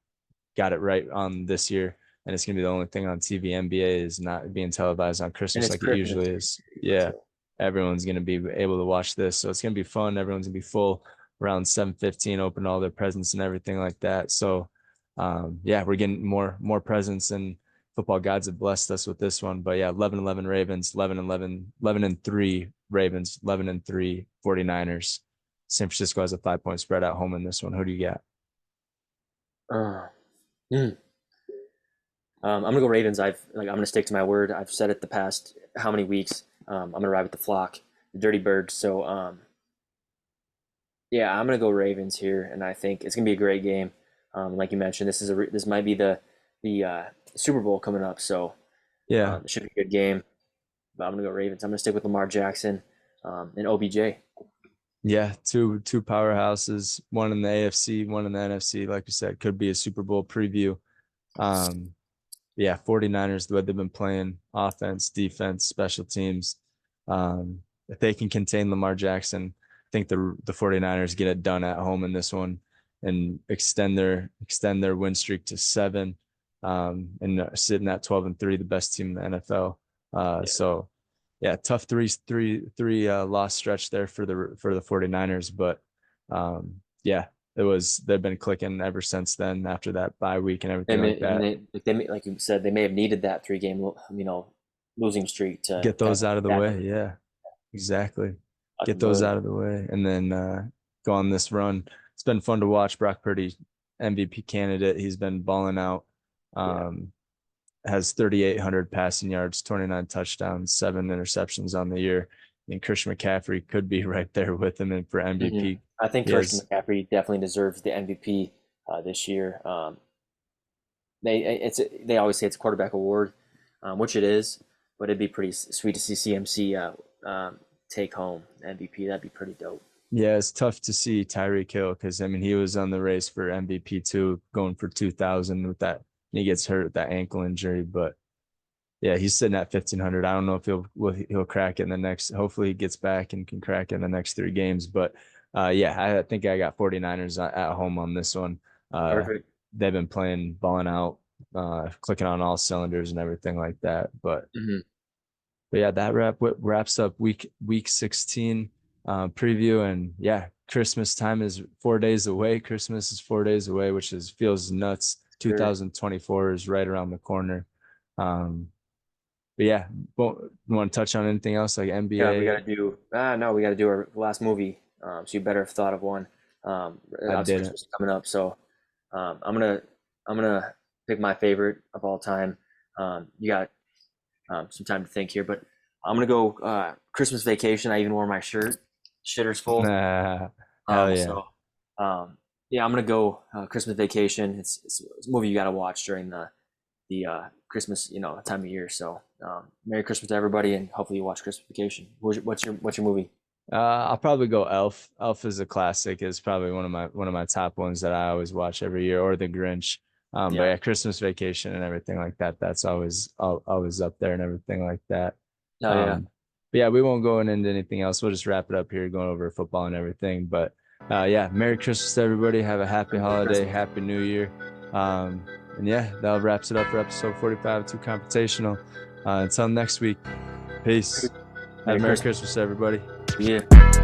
got it right on this year, and it's gonna be the only thing on TV. NBA is not being televised on And Christmas it's like it Christmas usually is. Yeah, too. everyone's gonna be able to watch this, so it's gonna be fun. Everyone's gonna be full around 7:15, open all their presents and everything like that. So, yeah, we're getting more presents, and football gods have blessed us with this one. But yeah, 11-11 Ravens, 11-11, 11-3 Ravens, 11-3 49ers. San Francisco has a 5-point spread at home in this one. Who do you got? Uh, mm. I'm gonna go Ravens. I'm gonna stick to my word. I've said it the past how many weeks. I'm gonna ride with the flock, the Dirty Birds. So yeah, I'm gonna go Ravens here, and I think it's gonna be a great game. Like you mentioned, this might be the Super Bowl coming up, so Yeah, it should be a good game. But I'm gonna go Ravens. I'm gonna stick with Lamar Jackson and OBJ. yeah, two powerhouses, one in the AFC, one in the NFC. Like you said, could be a Super Bowl preview. Um, yeah, 49ers, the way they've been playing offense, defense, special teams. If they can contain Lamar Jackson, I think the 49ers get it done at home in this one and extend their win streak to 7 and sitting at 12-3, the best team in the NFL. Yeah, So yeah, tough three loss stretch there for the 49ers, but yeah, they've been clicking ever since then after that bye week and everything like that. like you said, they may have needed that 3 game losing streak to Get kind those of out of the that way. Yeah, exactly. Get those good. out of the way and then go on this run. It's been fun to watch. Brock Purdy, MVP candidate. He's been balling out. Yeah. Um, has 3,800 passing yards, 29 touchdowns, 7 interceptions on the year. And Christian McCaffrey could be right there with him and for MVP. I think He Christian has, McCaffrey definitely deserves the MVP this year. They always say it's a quarterback award, which it is, but it'd be pretty sweet to see CMC take home MVP. That'd be pretty dope. yeah, it's tough to see Tyreek Hill because I mean he was on the race for MVP too, going for 2,000 with that. He gets hurt with that ankle injury, but yeah, he's sitting at 1,500. I don't know if he'll crack it in the next. Hopefully, he gets back and can crack it in the next 3 games. But yeah, I think I got 49ers at home on this one. Perfect. They've been playing, balling out, clicking on all cylinders and everything like that. Mm-hmm. But yeah, that wraps up week 16 preview. And yeah, Christmas time is 4 days away. Christmas is 4 days away, which feels nuts. Sure. 2024 is right around the corner. Um, but yeah, you want to touch on anything else like Yeah, we NBA? gotta do. No, we gotta do our last movie. So you better have thought of one. I Obviously, didn't. Christmas is coming up, so I'm gonna pick my favorite of all time. You got some time to think here, but I'm gonna go Christmas Vacation. I even wore my shirt. Shitter's full. Nah, hell Um, yeah. so um, yeah, I'm gonna go Christmas Vacation. It's a movie you gotta watch during the Christmas time of year. So Merry Christmas to everybody, and hopefully you watch Christmas Vacation. What's your movie? I'll probably go Elf. Elf is a classic. It's probably one of my top ones that I always watch every year, or The Grinch. But Yeah. yeah, Christmas vacation and everything like that, that's always up there and everything like that. Oh yeah. Um, but yeah, we won't go into anything else. We'll just wrap it up here, going over football and everything. But yeah, Merry Christmas to everybody. Have a happy Merry holiday, Christmas. Happy New Year. And yeah, that wraps it up for episode 45 of TEW Confrontational. Until next week, peace. Have Merry a Merry Christmas. Christmas, everybody. Yeah.